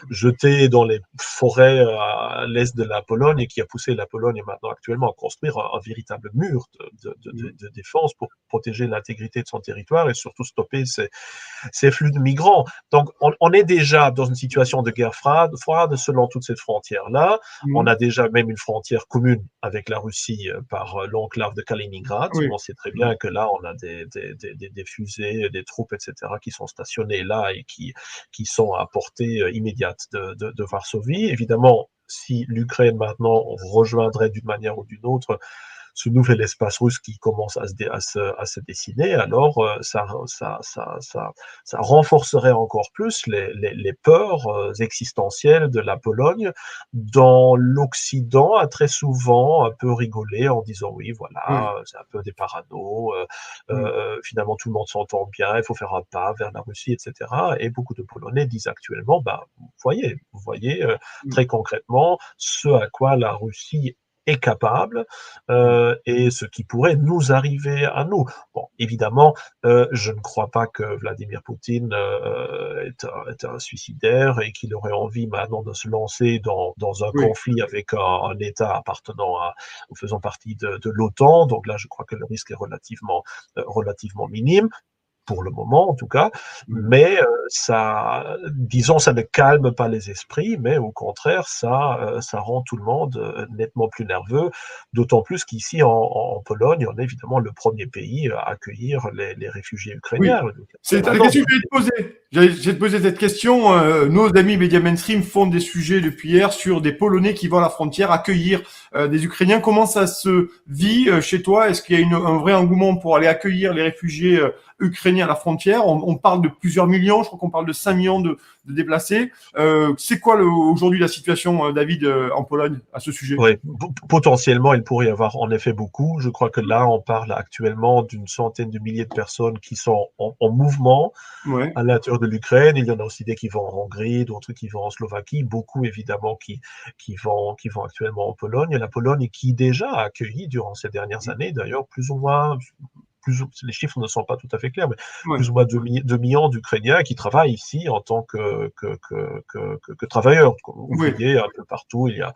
jetés dans les forêts à l'est de la Pologne et qui a poussé la Pologne maintenant actuellement à construire un véritable mur de défense pour protéger l'intégrité de son territoire et surtout stopper ces flux de migrants. Donc, on est déjà dans une situation de guerre froide selon toute cette frontière-là. On Mm. a déjà même une frontière commune avec la Russie par l'enclave de Kaliningrad. Oui. On sait très bien que là, on a des fusées, des troupes, etc., qui sont stationnées là et qui sont à portée immédiate de Varsovie. Évidemment, si l'Ukraine maintenant rejoindrait d'une manière ou d'une autre ce nouvel espace russe qui commence à se dessiner, alors ça renforcerait encore plus les peurs existentielles de la Pologne, dont l'Occident a très souvent un peu rigolé en disant oui, Oui. voilà, c'est un peu des parano, Mm. finalement tout le monde s'entend bien, il faut faire un pas vers la Russie, etc. Et beaucoup de Polonais disent actuellement, bah, vous voyez Mm. très concrètement ce à quoi la Russie est capable Mm. et ce qui pourrait nous arriver à nous. Bon, évidemment, je ne crois pas que Vladimir Poutine est un suicidaire et qu'il aurait envie maintenant de se lancer dans un Oui. conflit avec un État appartenant ou faisant partie de l'OTAN. Donc là, je crois que le risque est relativement minime pour le moment en tout cas, Mm. mais ça, disons, ça ne calme pas les esprits, mais au contraire, ça rend tout le monde nettement plus nerveux, d'autant plus qu'ici en Pologne, on est évidemment le premier pays à accueillir les réfugiés Oui. ukrainiens. Donc, il y C'est en a la question d'autres. que j'allais te poser. J'allais te poser cette question. Nos amis médias mainstream font des sujets depuis hier sur des Polonais qui vont à la frontière accueillir des Ukrainiens. Comment ça se vit chez toi? Est-ce qu'il y a un vrai engouement pour aller accueillir les réfugiés ukrainiens à la frontière? On parle de plusieurs millions. Je crois qu'on parle de 5 millions de déplacés. C'est quoi aujourd'hui la situation, David, en Pologne à ce sujet? Oui, potentiellement, il pourrait y avoir en effet beaucoup. Je crois que là, on parle actuellement d'une centaine de milliers de personnes qui sont en mouvement Ouais. à l'intérieur de l'Ukraine. Il y en a aussi des qui vont en Hongrie, d'autres qui vont en Slovaquie, beaucoup évidemment qui vont actuellement en Pologne. Et la Pologne qui déjà a accueilli durant ces dernières années, d'ailleurs, plus ou moins, les chiffres ne sont pas tout à fait clairs, mais Ouais. plus ou moins 2 millions d'Ukrainiens qui travaillent ici en tant que travailleurs, Oui. ouvriers un peu partout. Il y a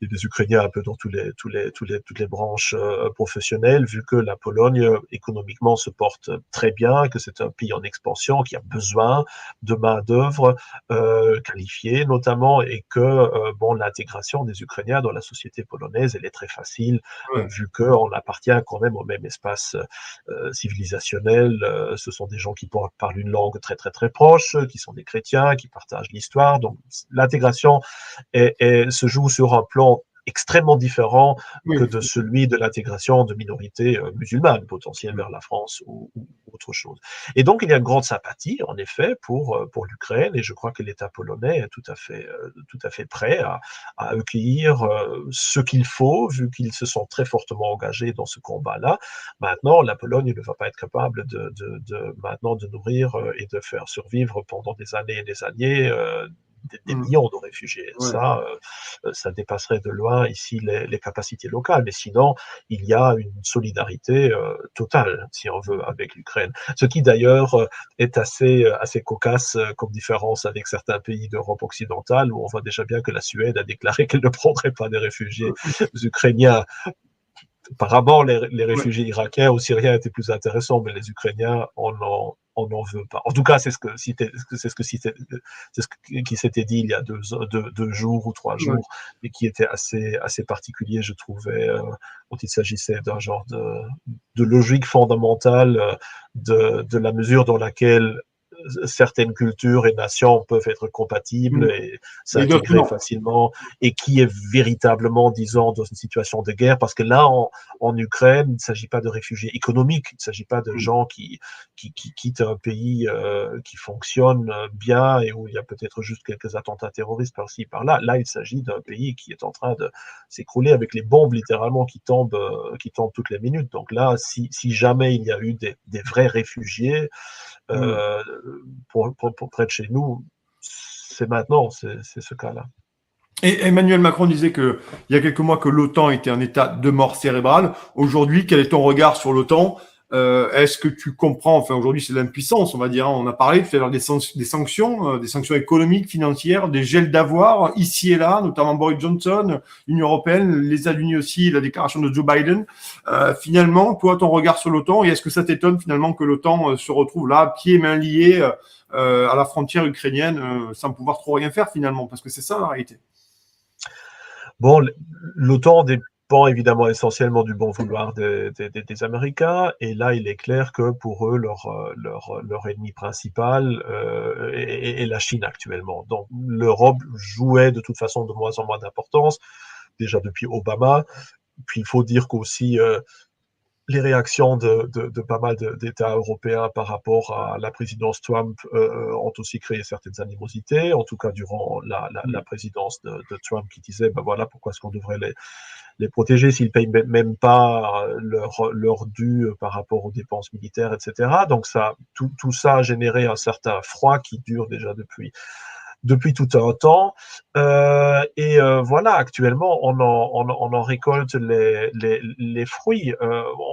des Ukrainiens un peu dans toutes les branches professionnelles, vu que la Pologne, économiquement, se porte très bien, que c'est un pays en expansion, qui a besoin de main-d'œuvre qualifiée, notamment, et que bon, l'intégration des Ukrainiens dans la société polonaise, elle est très facile, Ouais. vu qu'on appartient quand même au même espace civilisationnel. Ce sont des gens qui parlent une langue très, très, très proche, qui sont des chrétiens, qui partagent l'histoire. Donc, l'intégration se joue sur un plan extrêmement différent Oui. que de celui de l'intégration de minorités musulmanes potentielles vers la France ou autre chose. Et donc, il y a une grande sympathie, en effet, pour l'Ukraine, et je crois que l'État polonais est tout à fait prêt à accueillir ce qu'il faut, vu qu'ils se sont très fortement engagés dans ce combat-là. Maintenant, la Pologne ne va pas être capable maintenant de nourrir et de faire survivre pendant des années et des années des Mm. millions de réfugiés. Ouais. Ça dépasserait de loin ici les capacités locales. Mais sinon, il y a une solidarité totale, si on veut, avec l'Ukraine. Ce qui d'ailleurs est assez cocasse comme différence avec certains pays d'Europe occidentale, où on voit déjà bien que la Suède a déclaré qu'elle ne prendrait pas des réfugiés ukrainiens. Apparemment, les Ouais. réfugiés irakiens ou syriens étaient plus intéressants, mais les Ukrainiens, on n'en veut pas. En tout cas, c'est ce qui s'était dit il y a deux jours ou 3 jours, et qui était assez particulier, je trouvais, quand il s'agissait d'un genre de logique fondamentale de la mesure dans laquelle certaines cultures et nations peuvent être compatibles Mm. et Et d'autres, s'intégrer non. facilement, et qui est véritablement, disons, dans une situation de guerre, parce que là, en Ukraine, il ne s'agit pas de réfugiés économiques, il ne s'agit pas de Mm. gens qui quittent un pays qui fonctionne bien et où il y a peut-être juste quelques attentats terroristes par-ci, par-là. Là, il s'agit d'un pays qui est en train de s'écrouler avec les bombes littéralement qui tombent toutes les minutes. Donc là, si jamais il y a eu des vrais réfugiés, Mm. euh, pour près de chez nous, c'est maintenant, c'est ce cas-là. Et Emmanuel Macron disait que il y a quelques mois que l'OTAN était en état de mort cérébrale. Aujourd'hui, quel est ton regard sur l'OTAN? Est-ce que tu comprends, enfin aujourd'hui c'est l'impuissance, on va dire, hein. On a parlé tout à l'heure des sanctions économiques, financières, des gels d'avoirs ici et là, notamment Boris Johnson, l'Union européenne, les États-Unis aussi, la déclaration de Joe Biden. Finalement, toi, ton regard sur l'OTAN, et est-ce que ça t'étonne finalement que l'OTAN se retrouve là, pieds et mains liés à la frontière ukrainienne, sans pouvoir trop rien faire finalement, parce que c'est ça la réalité. Bon, l'OTAN dépend évidemment essentiellement du bon vouloir des Américains, et là, il est clair que pour eux, leur ennemi principal est la Chine actuellement. Donc, l'Europe jouait de toute façon de moins en moins d'importance, déjà depuis Obama. Puis, il faut dire qu'aussi, les réactions de pas mal d'États européens par rapport à la présidence Trump ont aussi créé certaines animosités, en tout cas durant la présidence de Trump, qui disait, ben voilà, pourquoi est-ce qu'on devrait les protéger s'ils payent même pas leur dû par rapport aux dépenses militaires, etc. Donc tout ça a généré un certain froid qui dure déjà depuis tout un temps. Voilà, actuellement, on en récolte les fruits.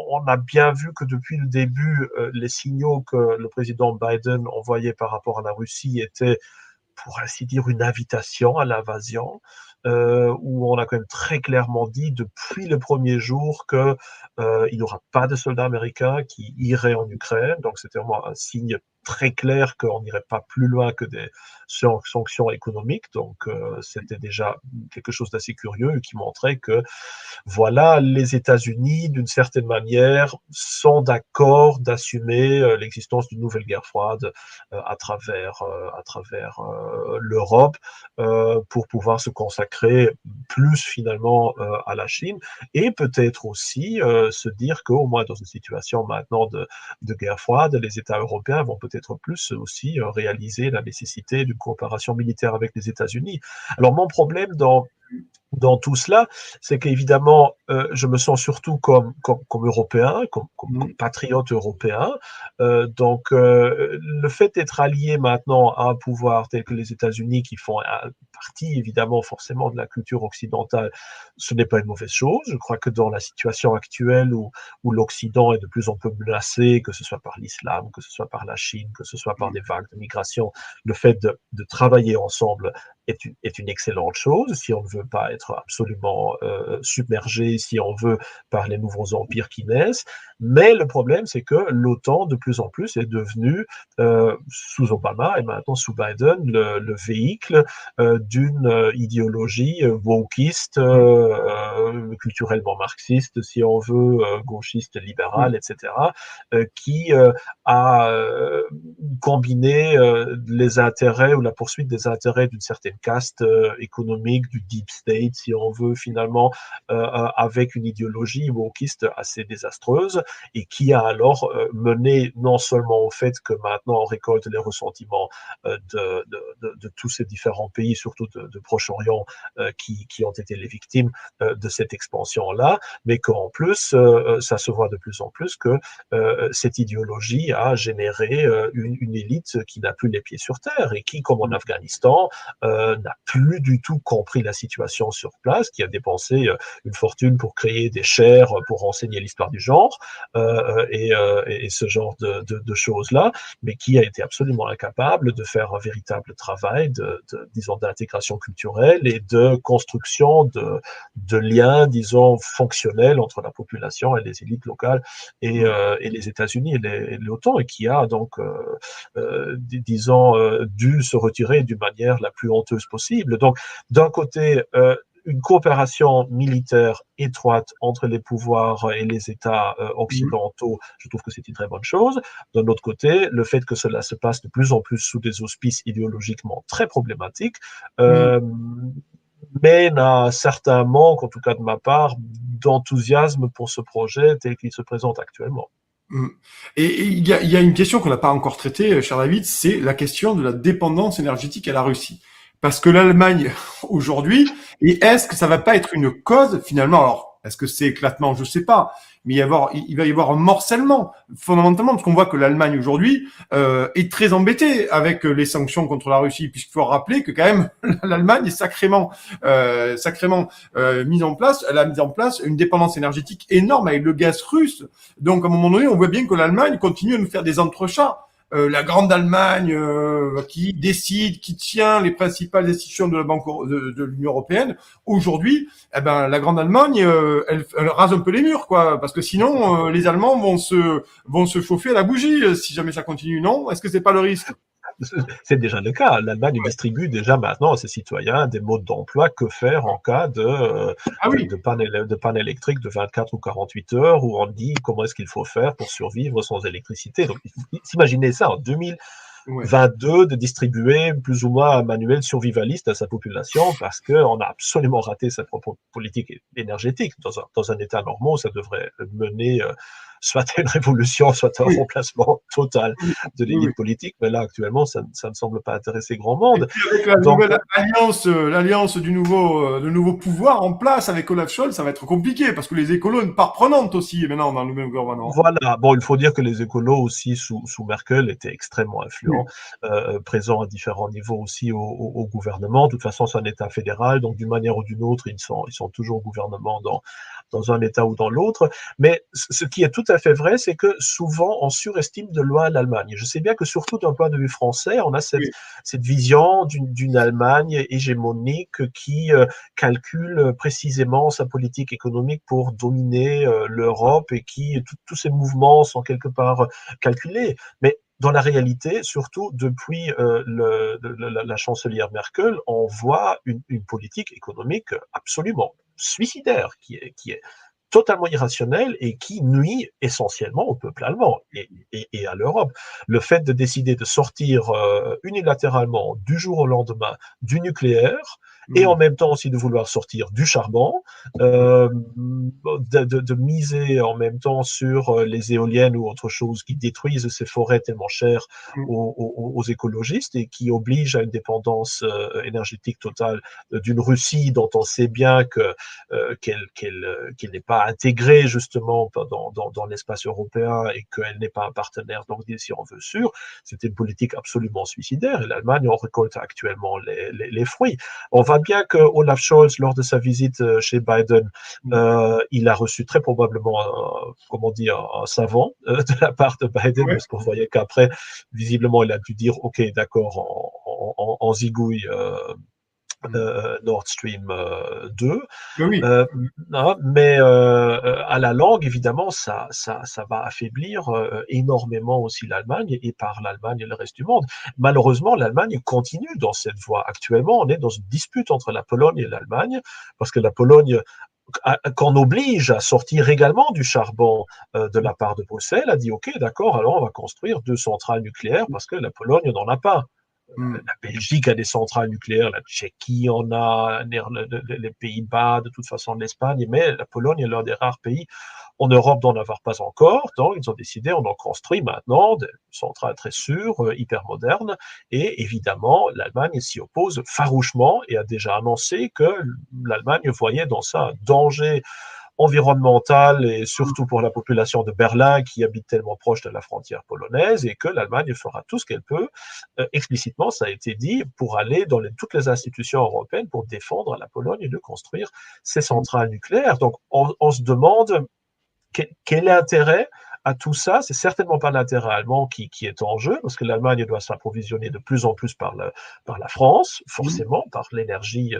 On a bien vu que depuis le début, les signaux que le président Biden envoyait par rapport à la Russie étaient, pour ainsi dire, une invitation à l'invasion, où on a quand même très clairement dit depuis le premier jour que il n'y aura pas de soldats américains qui iraient en Ukraine. Donc c'était vraiment un signe très clair qu'on n'irait pas plus loin que des sanctions économiques. Donc c'était déjà quelque chose d'assez curieux et qui montrait que voilà, les États-Unis, d'une certaine manière, sont d'accord d'assumer l'existence d'une nouvelle guerre froide à travers l'Europe pour pouvoir se consacrer plus finalement à la Chine, et peut-être aussi se dire qu'au moins dans une situation maintenant de guerre froide, les États européens vont peut-être plus aussi réaliser la nécessité d'une coopération militaire avec les États-Unis. Alors mon problème dans tout cela, c'est qu'évidemment, je me sens surtout comme Européen, comme Mm. patriote européen. Donc, le fait d'être allié maintenant à un pouvoir tel que les États-Unis, qui font partie évidemment forcément de la culture occidentale, ce n'est pas une mauvaise chose. Je crois que dans la situation actuelle où l'Occident est de plus en plus menacé, que ce soit par l'islam, que ce soit par la Chine, que ce soit par des vagues de migration, le fait de travailler ensemble est une excellente chose, si on ne veut pas être absolument submergé, si on veut, par les nouveaux empires qui naissent. Mais le problème, c'est que l'OTAN, de plus en plus, est devenu, sous Obama et maintenant sous Biden, le véhicule d'une idéologie wokiste, culturellement marxiste, si on veut, gauchiste, Mm. libérale, etc., qui a combiné les intérêts ou la poursuite des intérêts d'une certaine certaine caste économique du deep state, si on veut, finalement, avec une idéologie wokiste assez désastreuse, et qui a alors mené non seulement au fait que maintenant on récolte les ressentiments de tous ces différents pays, surtout de Proche-Orient, qui ont été les victimes de cette expansion-là, mais qu'en plus, ça se voit de plus en plus que cette idéologie a généré une élite qui n'a plus les pieds sur terre et qui, comme en Afghanistan, n'a plus du tout compris la situation sur place, qui a dépensé une fortune pour créer des chaires pour enseigner l'histoire du genre et ce genre de choses-là, mais qui a été absolument incapable de faire un véritable travail disons, d'intégration culturelle et de construction de liens, disons, fonctionnels entre la population et les élites locales et les États-Unis et l'OTAN, et qui a donc, disons, dû se retirer d'une manière la plus honteuse possible. Donc, d'un côté, une coopération militaire étroite entre les pouvoirs et les États occidentaux, je trouve que c'est une très bonne chose. D'un autre côté, le fait que cela se passe de plus en plus sous des auspices idéologiquement très problématiques mène à un certain manque, en tout cas de ma part, d'enthousiasme pour ce projet tel qu'il se présente actuellement. Et il y a une question qu'on n'a pas encore traitée, cher David, c'est la question de la dépendance énergétique à la Russie. Parce que l'Allemagne, aujourd'hui, et est-ce que ça va pas être une cause, finalement, alors, est-ce que c'est éclatement, je sais pas, mais il va y avoir un morcellement, fondamentalement, parce qu'on voit que l'Allemagne, aujourd'hui, est très embêtée avec les sanctions contre la Russie, puisqu'il faut rappeler que, quand même, l'Allemagne est sacrément mise en place, elle a mis en place une dépendance énergétique énorme avec le gaz russe. Donc, à un moment donné, on voit bien que l'Allemagne continue à nous faire des entrechats. La grande Allemagne qui décide, qui tient les principales institutions de la Banque de l'Union européenne, aujourd'hui, eh ben la grande Allemagne, elle rase un peu les murs, quoi, parce que sinon les Allemands vont se chauffer à la bougie si jamais ça continue, non? Est-ce que c'est pas le risque? C'est déjà le cas. L'Allemagne distribue déjà maintenant à ses citoyens des modes d'emploi. Que faire en cas Ah oui, de panne électrique de 24 ou 48 heures, où on dit comment est-ce qu'il faut faire pour survivre sans électricité. Donc, imaginez ça en 2022, de distribuer plus ou moins un manuel survivaliste à sa population, parce qu'on a absolument raté sa propre politique énergétique. Dans un État normal, ça devrait mener soit à une révolution, soit à un oui, remplacement total oui, de oui, oui. l'élite politique, mais là, actuellement, ça ne semble pas intéresser grand Et monde. puis avec la Donc, nouvelle alliance, l'alliance du nouveau pouvoir en place avec Olaf Scholz, ça va être compliqué parce que les écolos ont une part prenante aussi maintenant dans le même gouvernement. voilà. Bon, il faut dire que les écolos aussi, sous Merkel, étaient extrêmement influents, Oui, présents à différents niveaux aussi au gouvernement. De toute façon, c'est un État fédéral, donc d'une manière ou d'une autre, ils sont toujours au gouvernement dans un État ou dans l'autre. Mais ce qui est tout à fait vrai, c'est que souvent, on surestime de loin l'Allemagne. Je sais bien que surtout d'un point de vue français, on a oui, cette vision d'une Allemagne hégémonique qui calcule précisément sa politique économique pour dominer l'Europe, et qui, tous ces mouvements sont quelque part calculés. Mais dans la réalité, surtout depuis la chancelière Merkel, on voit une politique économique absolument suicidaire, qui est totalement irrationnelle et qui nuit essentiellement au peuple allemand et à l'Europe. Le fait de décider de sortir unilatéralement du jour au lendemain du nucléaire, et en même temps aussi de vouloir sortir du charbon, de miser en même temps sur les éoliennes ou autre chose qui détruisent ces forêts tellement chères aux écologistes, et qui obligent à une dépendance énergétique totale d'une Russie dont on sait bien qu'elle n'est pas intégrée justement dans l'espace européen, et qu'elle n'est pas un partenaire donc si on veut sûr. C'était une politique absolument suicidaire, et l'Allemagne en récolte actuellement les fruits. On voit bien que Olaf Scholz, lors de sa visite chez Biden, il a reçu très probablement comment dire, un savant de la part de Biden, ouais, parce qu'on voyait qu'après, visiblement, il a dû dire ok, d'accord, en zigouille Nord Stream 2. mais oui. Mais à la longue, évidemment, ça va affaiblir énormément aussi l'Allemagne, et par l'Allemagne et le reste du monde. Malheureusement, l'Allemagne continue dans cette voie. Actuellement, on est dans une dispute entre la Pologne et l'Allemagne, parce que la Pologne, qu'on oblige à sortir également du charbon de la part de Bruxelles, a dit ok, d'accord, alors on va construire 2 centrales nucléaires parce que la Pologne n'en a pas. Mm. La Belgique a des centrales nucléaires, la Tchéquie en a, les Pays-Bas, de toute façon l'Espagne, mais la Pologne est l'un des rares pays en Europe d'en avoir pas encore. Donc, ils ont décidé, on en construit maintenant des centrales très sûres, hyper modernes. Et évidemment, l'Allemagne s'y oppose farouchement et a déjà annoncé que l'Allemagne voyait dans ça un danger environnementale et surtout pour la population de Berlin qui habite tellement proche de la frontière polonaise et que l'Allemagne fera tout ce qu'elle peut, explicitement, ça a été dit, pour aller dans toutes les institutions européennes pour défendre à la Pologne de construire ces centrales nucléaires. Donc on se demande quel est l'intérêt à tout ça? C'est certainement pas l'intérêt allemand qui est en jeu, parce que l'Allemagne doit s'approvisionner de plus en plus par la France, Mm. forcément, par l'énergie,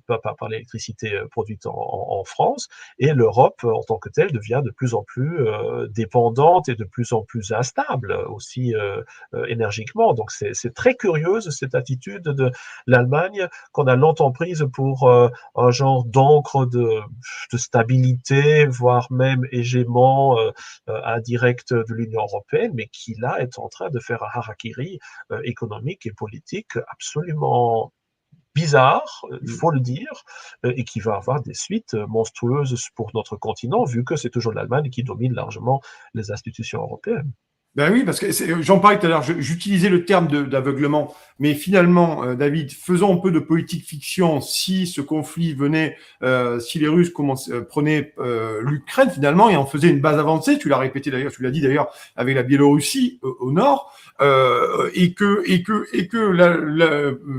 par l'électricité produite en France, et l'Europe, en tant que telle, devient de plus en plus dépendante et de plus en plus instable aussi énergiquement. Donc c'est très curieuse cette attitude de l'Allemagne qu'on a longtemps prise pour un genre d'encre de stabilité, voire même hégémon indirect de l'Union européenne, mais qui là est en train de faire un harakiri économique et politique absolument bizarre, il Mm. faut le dire, et qui va avoir des suites monstrueuses pour notre continent, vu que c'est toujours l'Allemagne qui domine largement les institutions européennes. Ben oui, parce que j'en parlais tout à l'heure, j'utilisais le terme d'aveuglement, mais finalement, David, faisons un peu de politique fiction. Si ce conflit venait, si les Russes prenaient l'Ukraine finalement et en faisaient une base avancée, tu l'as répété d'ailleurs, tu l'as dit d'ailleurs avec la Biélorussie au nord, et que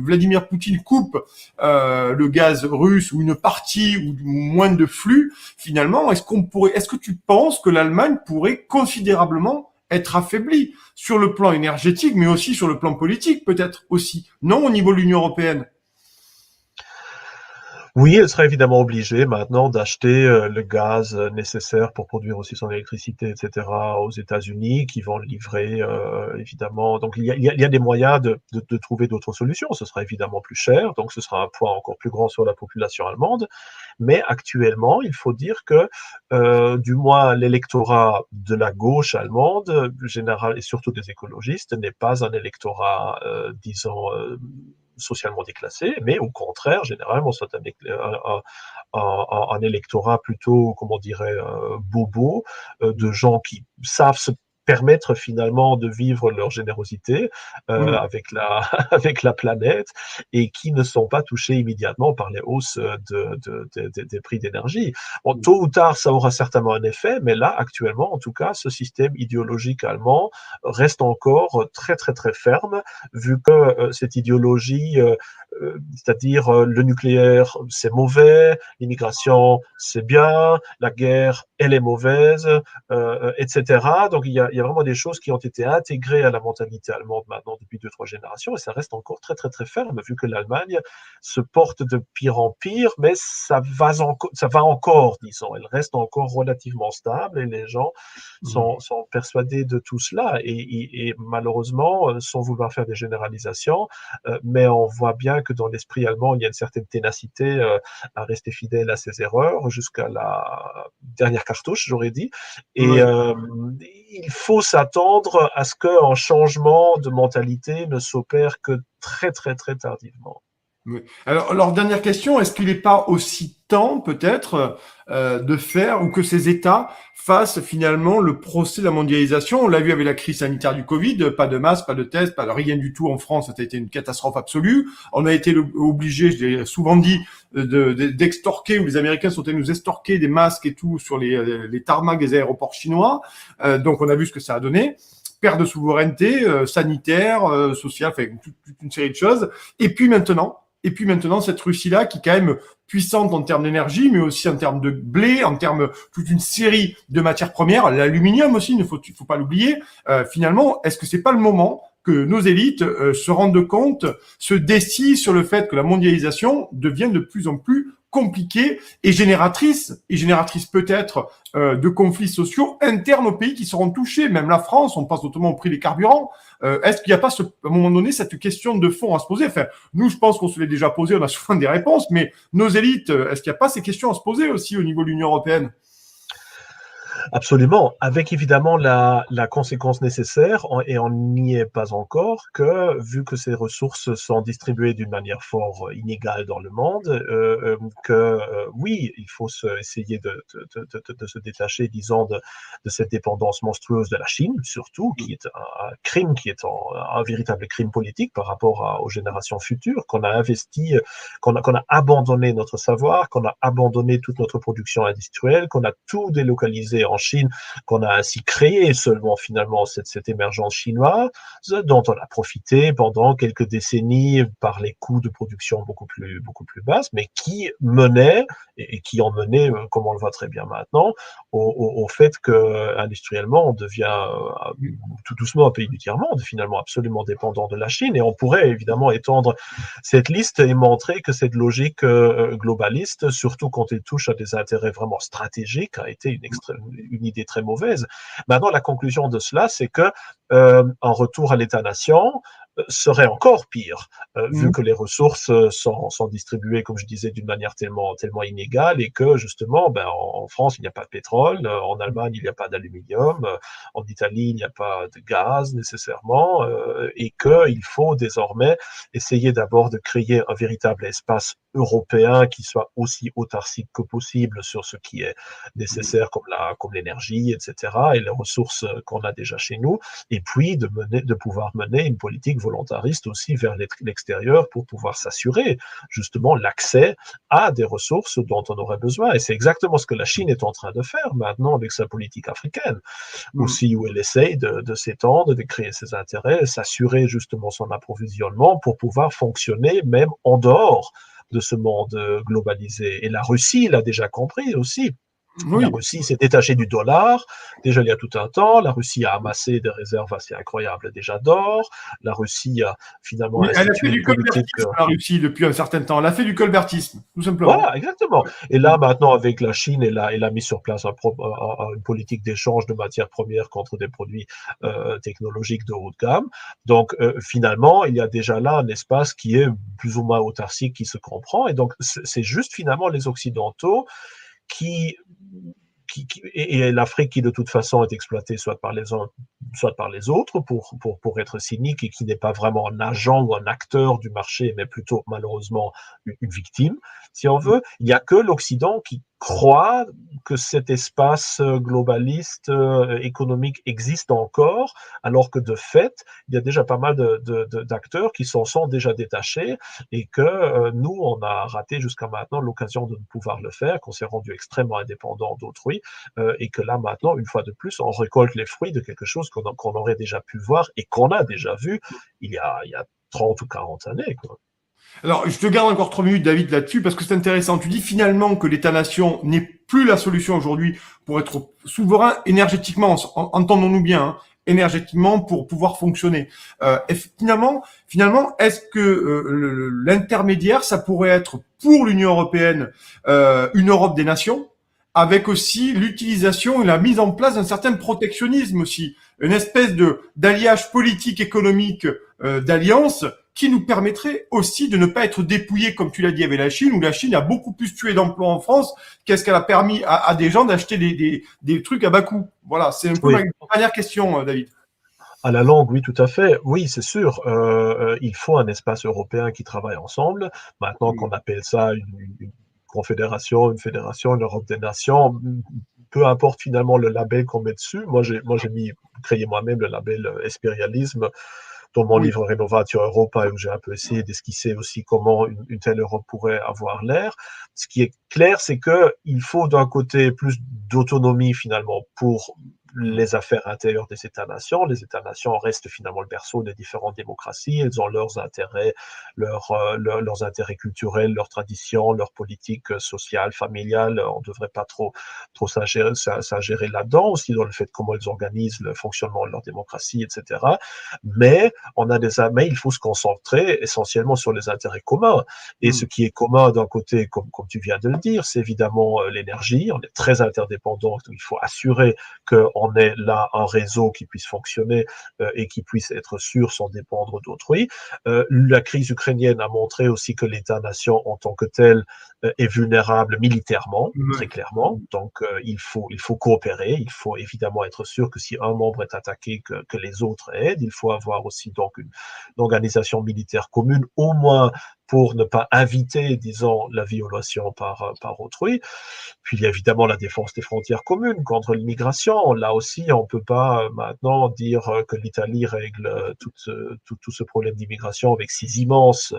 Vladimir Poutine coupe le gaz russe ou une partie ou moins de flux, finalement, est-ce que tu penses que l'Allemagne pourrait considérablement être affaibli sur le plan énergétique, mais aussi sur le plan politique, peut-être aussi. Non, au niveau de l'Union européenne. Oui, elle sera évidemment obligée maintenant d'acheter le gaz nécessaire pour produire aussi son électricité, etc., aux États-Unis, qui vont le livrer évidemment. Donc il y a des moyens de trouver d'autres solutions. Ce sera évidemment plus cher, donc ce sera un poids encore plus grand sur la population allemande. Mais actuellement, il faut dire que du moins l'électorat de la gauche allemande, général et surtout des écologistes, n'est pas un électorat, disons, socialement déclassé, mais au contraire, généralement, c'est un électorat plutôt, comment on dirait, bobo, de gens qui savent se permettre finalement de vivre leur générosité Mmh. avec avec la planète et qui ne sont pas touchés immédiatement par les hausses des prix d'énergie. Bon, tôt ou tard, ça aura certainement un effet, mais là, actuellement, en tout cas, ce système idéologique allemand reste encore très, très, très ferme, vu que cette idéologie, c'est-à-dire le nucléaire, c'est mauvais, l'immigration, c'est bien, la guerre, elle est mauvaise, etc. Donc il y a vraiment des choses qui ont été intégrées à la mentalité allemande maintenant depuis 2-3 générations, et ça reste encore très, très, très ferme, vu que l'Allemagne se porte de pire en pire, mais ça va encore, disons. Elle reste encore relativement stable, et les gens Mmh. sont persuadés de tout cela. Et malheureusement, sans vouloir faire des généralisations, mais on voit bien que dans l'esprit allemand, il y a une certaine ténacité à rester fidèle à ses erreurs jusqu'à la dernière cartouche, j'aurais dit. Et Oui. il faut s'attendre à ce qu'un changement de mentalité ne s'opère que très, très, très tardivement. Oui. Alors, dernière question, est-ce qu'il n'est pas aussi temps, peut-être, de faire ou que ces États fassent finalement le procès de la mondialisation? On l'a vu avec la crise sanitaire du Covid, pas de masque, pas de test, pas de rien du tout en France, ça a été une catastrophe absolue. On a été obligé, je l'ai souvent dit, d'extorquer, ou les Américains sont allés nous extorquer des masques et tout sur les tarmacs des aéroports chinois. Donc on a vu ce que ça a donné. Perte de souveraineté sanitaire, sociale, enfin toute une série de choses. Et puis maintenant, cette Russie-là, qui est quand même puissante en termes d'énergie, mais aussi en termes de blé, en termes toute une série de matières premières, l'aluminium aussi, il faut pas l'oublier. Finalement, est-ce que c'est pas le moment que nos élites se rendent compte, se décident sur le fait que la mondialisation devient de plus en plus compliquée et génératrice peut-être de conflits sociaux internes aux pays qui seront touchés. Même la France, on pense notamment au prix des carburants. Est-ce qu'il n'y a pas, à un moment donné, cette question de fond à se poser? Enfin, nous, je pense qu'on se l'est déjà posé, on a souvent des réponses, mais nos élites, est-ce qu'il n'y a pas ces questions à se poser aussi au niveau de l'Union européenne? Absolument, avec évidemment la conséquence nécessaire, et on n'y est pas encore, que vu que ces ressources sont distribuées d'une manière fort inégale dans le monde, oui, il faut essayer de se détacher, disons, de cette dépendance monstrueuse de la Chine, surtout, qui est un crime, un véritable crime politique par rapport aux générations futures, qu'on a investi, qu'on a abandonné notre savoir, qu'on a abandonné toute notre production industrielle, qu'on a tout délocalisé en Chine, qu'on a ainsi créé seulement finalement cette émergence chinoise dont on a profité pendant quelques décennies par les coûts de production beaucoup plus basses, mais qui menait et qui ont mené, comme on le voit très bien maintenant, au fait que industriellement on devient tout doucement un pays du tiers-monde, finalement absolument dépendant de la Chine, et on pourrait évidemment étendre cette liste et montrer que cette logique globaliste, surtout quand elle touche à des intérêts vraiment stratégiques, a été une idée très mauvaise. Maintenant, la conclusion de cela, c'est que un retour à l'État-nation serait encore pire, vu que les ressources sont distribuées, comme je disais, d'une manière tellement inégale, et que justement, en France, il n'y a pas de pétrole, en Allemagne, il n'y a pas d'aluminium, en Italie, il n'y a pas de gaz nécessairement, et qu'il faut désormais essayer d'abord de créer un véritable espace européen qui soit aussi autarcique que possible sur ce qui est nécessaire, comme l'énergie, etc., et les ressources qu'on a déjà chez nous, et puis de pouvoir mener une politique volontariste aussi vers l'extérieur pour pouvoir s'assurer justement l'accès à des ressources dont on aurait besoin. Et c'est exactement ce que la Chine est en train de faire maintenant avec sa politique africaine, aussi, où elle essaye de s'étendre, de créer ses intérêts, s'assurer justement son approvisionnement pour pouvoir fonctionner même en dehors de ce monde globalisé. Et la Russie l'a déjà compris aussi. La Oui. Russie s'est détachée du dollar, déjà il y a tout un temps. La Russie a amassé des réserves assez incroyables déjà d'or. La Russie a finalement Oui, elle a fait institué une du politique. colbertisme, la Russie, depuis un certain temps. Elle a fait du colbertisme, tout simplement. Voilà, exactement. Et là, maintenant, avec la Chine, elle a mis sur place une politique d'échange de matières premières contre des produits technologiques de haut de gamme. Donc, finalement, il y a déjà là un espace qui est plus ou moins autarcique, qui se comprend. Et donc, c'est juste finalement les Occidentaux qui, et l'Afrique qui de toute façon est exploitée soit par les uns, soit par les autres, pour être cynique, et qui n'est pas vraiment un agent ou un acteur du marché, mais plutôt malheureusement une victime, si on veut. Il n'y a que l'Occident qui croit que cet espace globaliste économique existe encore, alors que de fait, il y a déjà pas mal d'acteurs qui s'en sont déjà détachés, et que nous, on a raté jusqu'à maintenant l'occasion de pouvoir le faire, qu'on s'est rendu extrêmement indépendant d'autrui, et que là maintenant, une fois de plus, on récolte les fruits de quelque chose qu'on aurait déjà pu voir et qu'on a déjà vu il y a 30 ou 40 années, quoi. Alors, je te garde encore 3 minutes, David, là-dessus, parce que c'est intéressant. Tu dis finalement que l'État-nation n'est plus la solution aujourd'hui pour être souverain énergétiquement, entendons-nous bien, hein, énergétiquement pour pouvoir fonctionner. Et finalement, est-ce que l'intermédiaire, ça pourrait être pour l'Union européenne une Europe des nations, avec aussi l'utilisation et la mise en place d'un certain protectionnisme aussi, une espèce de d'alliage politique, économique, d'alliance qui nous permettrait aussi de ne pas être dépouillés, comme tu l'as dit avec la Chine, où la Chine a beaucoup plus tué d'emplois en France qu'est-ce qu'elle a permis à des gens d'acheter des trucs à bas coût. Voilà, c'est un peu Oui. ma dernière question, David. À la langue, oui, tout à fait. Oui, c'est sûr. Il faut un espace européen qui travaille ensemble. Maintenant qu'on appelle ça une confédération, une fédération, une Europe des nations, peu importe finalement le label qu'on met dessus. Moi, j'ai créé moi-même le label Espérialisme dans mon Oui. livre Rénovatio Europa, où j'ai un peu essayé d'esquisser aussi comment une telle Europe pourrait avoir l'air. Ce qui est clair, c'est que il faut d'un côté plus d'autonomie finalement pour les affaires intérieures des États-nations. Les États-nations restent finalement le berceau des différentes démocraties. Elles ont leurs intérêts, leurs intérêts culturels, leurs traditions, leurs politiques sociales, familiales. On ne devrait pas trop s'ingérer là-dedans, aussi dans le fait comment elles organisent le fonctionnement de leur démocratie, etc. Mais il faut se concentrer essentiellement sur les intérêts communs. Et ce qui est commun d'un côté, comme tu viens de le dire, c'est évidemment l'énergie. On est très interdépendants. Il faut assurer qu'on on ait là un réseau qui puisse fonctionner et qui puisse être sûr sans dépendre d'autrui. La crise ukrainienne a montré aussi que l'État-nation en tant que tel est vulnérable militairement, très clairement. Donc, il faut coopérer. Il faut évidemment être sûr que si un membre est attaqué, que les autres aident. Il faut avoir aussi donc une organisation militaire commune, au moins pour ne pas inviter, disons, la violation par autrui. Puis il y a évidemment la défense des frontières communes contre l'immigration. Là aussi, on ne peut pas maintenant dire que l'Italie règle tout ce problème d'immigration avec ses immenses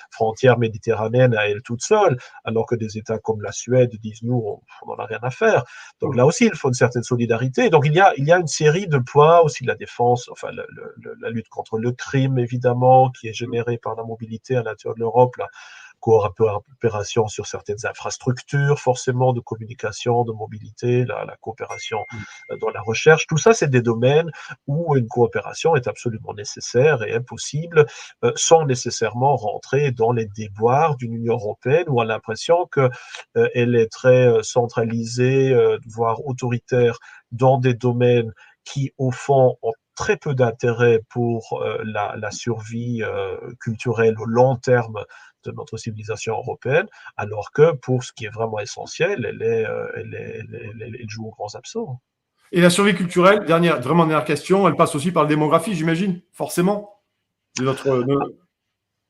frontières méditerranéennes à elle toute seule, alors que des États comme la Suède disent nous, on n'en a rien à faire. Donc là aussi, il faut une certaine solidarité. Donc il y a une série de points, aussi la défense, enfin la lutte contre le crime, évidemment, qui est générée par la mobilité à l'intérieur de l'Europe, la coopération sur certaines infrastructures, forcément, de communication, de mobilité, la coopération dans la recherche. Tout ça, c'est des domaines où une coopération est absolument nécessaire et impossible sans nécessairement rentrer dans les déboires d'une Union européenne où on a l'impression qu'elle est très centralisée, voire autoritaire dans des domaines qui, au fond, ont très peu d'intérêt pour la survie culturelle au long terme de notre civilisation européenne, alors que pour ce qui est vraiment essentiel, elle joue aux grands absents. Et la survie culturelle, vraiment dernière question, elle passe aussi par la démographie, j'imagine, forcément.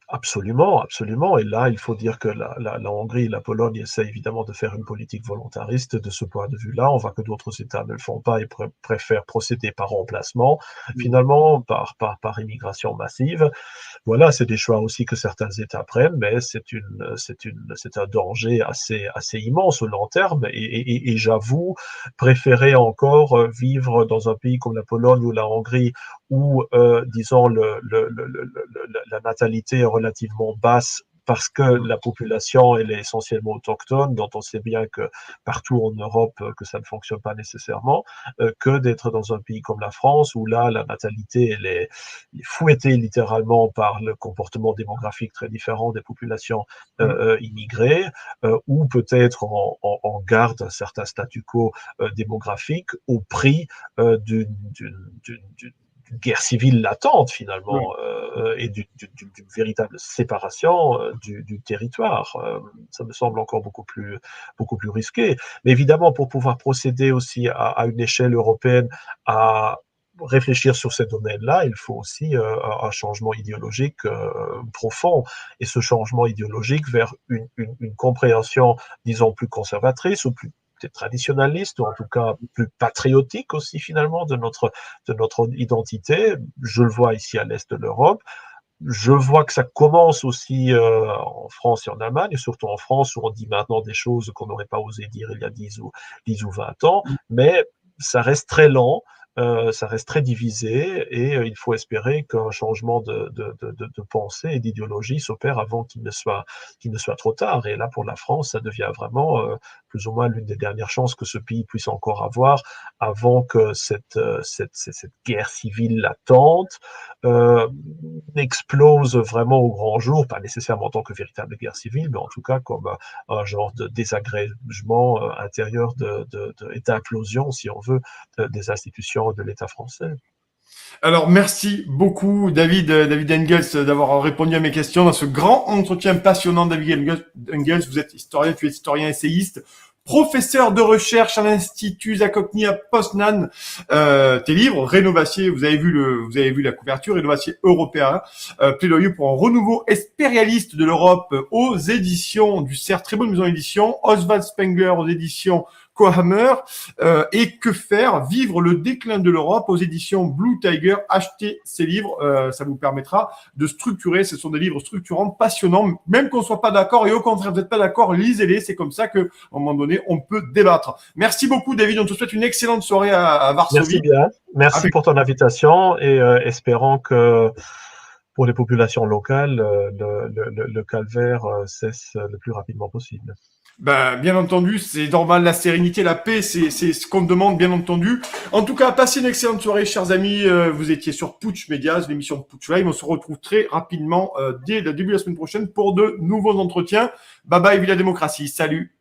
Absolument, absolument. Et là, il faut dire que la Hongrie et la Pologne essaient évidemment de faire une politique volontariste de ce point de vue-là. On voit que d'autres États ne le font pas et préfèrent procéder par remplacement, finalement, par immigration massive. Voilà, c'est des choix aussi que certains États prennent, mais c'est un danger assez immense au long terme. Et j'avoue préférer encore vivre dans un pays comme la Pologne ou la Hongrie où, disons, la natalité est relativement basse parce que la population, elle est essentiellement autochtone, dont on sait bien que partout en Europe, que ça ne fonctionne pas nécessairement, que d'être dans un pays comme la France, où là, la natalité, elle est fouettée littéralement par le comportement démographique très différent des populations immigrées, ou peut-être on garde un certain statu quo démographique au prix d'une guerre civile latente finalement et d'une véritable séparation du territoire. Ça me semble encore beaucoup plus risqué. Mais évidemment, pour pouvoir procéder aussi à une échelle européenne à réfléchir sur ces domaines-là, il faut aussi un changement idéologique profond. Et ce changement idéologique vers une compréhension, disons, plus conservatrice ou plus peut-être traditionnaliste, ou en tout cas plus patriotique aussi finalement de notre identité. Je le vois ici à l'est de l'Europe. Je vois que ça commence aussi en France et en Allemagne, et surtout en France où on dit maintenant des choses qu'on n'aurait pas osé dire il y a 10 ou 20 ans, mais ça reste très lent. Ça reste très divisé et il faut espérer qu'un changement de pensée et d'idéologie s'opère avant qu'il ne soit trop tard. Et là, pour la France, ça devient vraiment plus ou moins l'une des dernières chances que ce pays puisse encore avoir avant que cette guerre civile latente explose vraiment au grand jour, pas nécessairement en tant que véritable guerre civile, mais en tout cas comme un genre de désagrégement intérieur et d'implosion, si on veut, des institutions de l'État français. Alors, merci beaucoup, David Engels, d'avoir répondu à mes questions dans ce grand entretien passionnant. David Engels, tu es historien essayiste, professeur de recherche à l'Institut Zakopny à Poznan. Tes livres, Rénovacier, vous avez vu la couverture, Rénovacier européen, plaidoyer pour un renouveau expérialiste de l'Europe aux éditions du CERF, très bonne maison d'édition, Oswald Spengler aux éditions Kohammer, et Que faire, vivre le déclin de l'Europe aux éditions Blue Tiger. Achetez ces livres, ça vous permettra de structurer. Ce sont des livres structurants, passionnants, même qu'on soit pas d'accord, et au contraire, vous n'êtes pas d'accord, lisez-les. C'est comme ça qu'à un moment donné, on peut débattre. Merci beaucoup, David. On te souhaite une excellente soirée à Varsovie. Merci bien. Merci pour ton invitation et espérons que pour les populations locales, le calvaire cesse le plus rapidement possible. Ben, bien entendu, c'est normal, la sérénité, la paix, c'est ce qu'on demande, bien entendu. En tout cas, passez une excellente soirée, chers amis. Vous étiez sur Putsch Medias, l'émission Putsch Live. On se retrouve très rapidement, dès le début de la semaine prochaine, pour de nouveaux entretiens. Bye bye, vive la démocratie. Salut.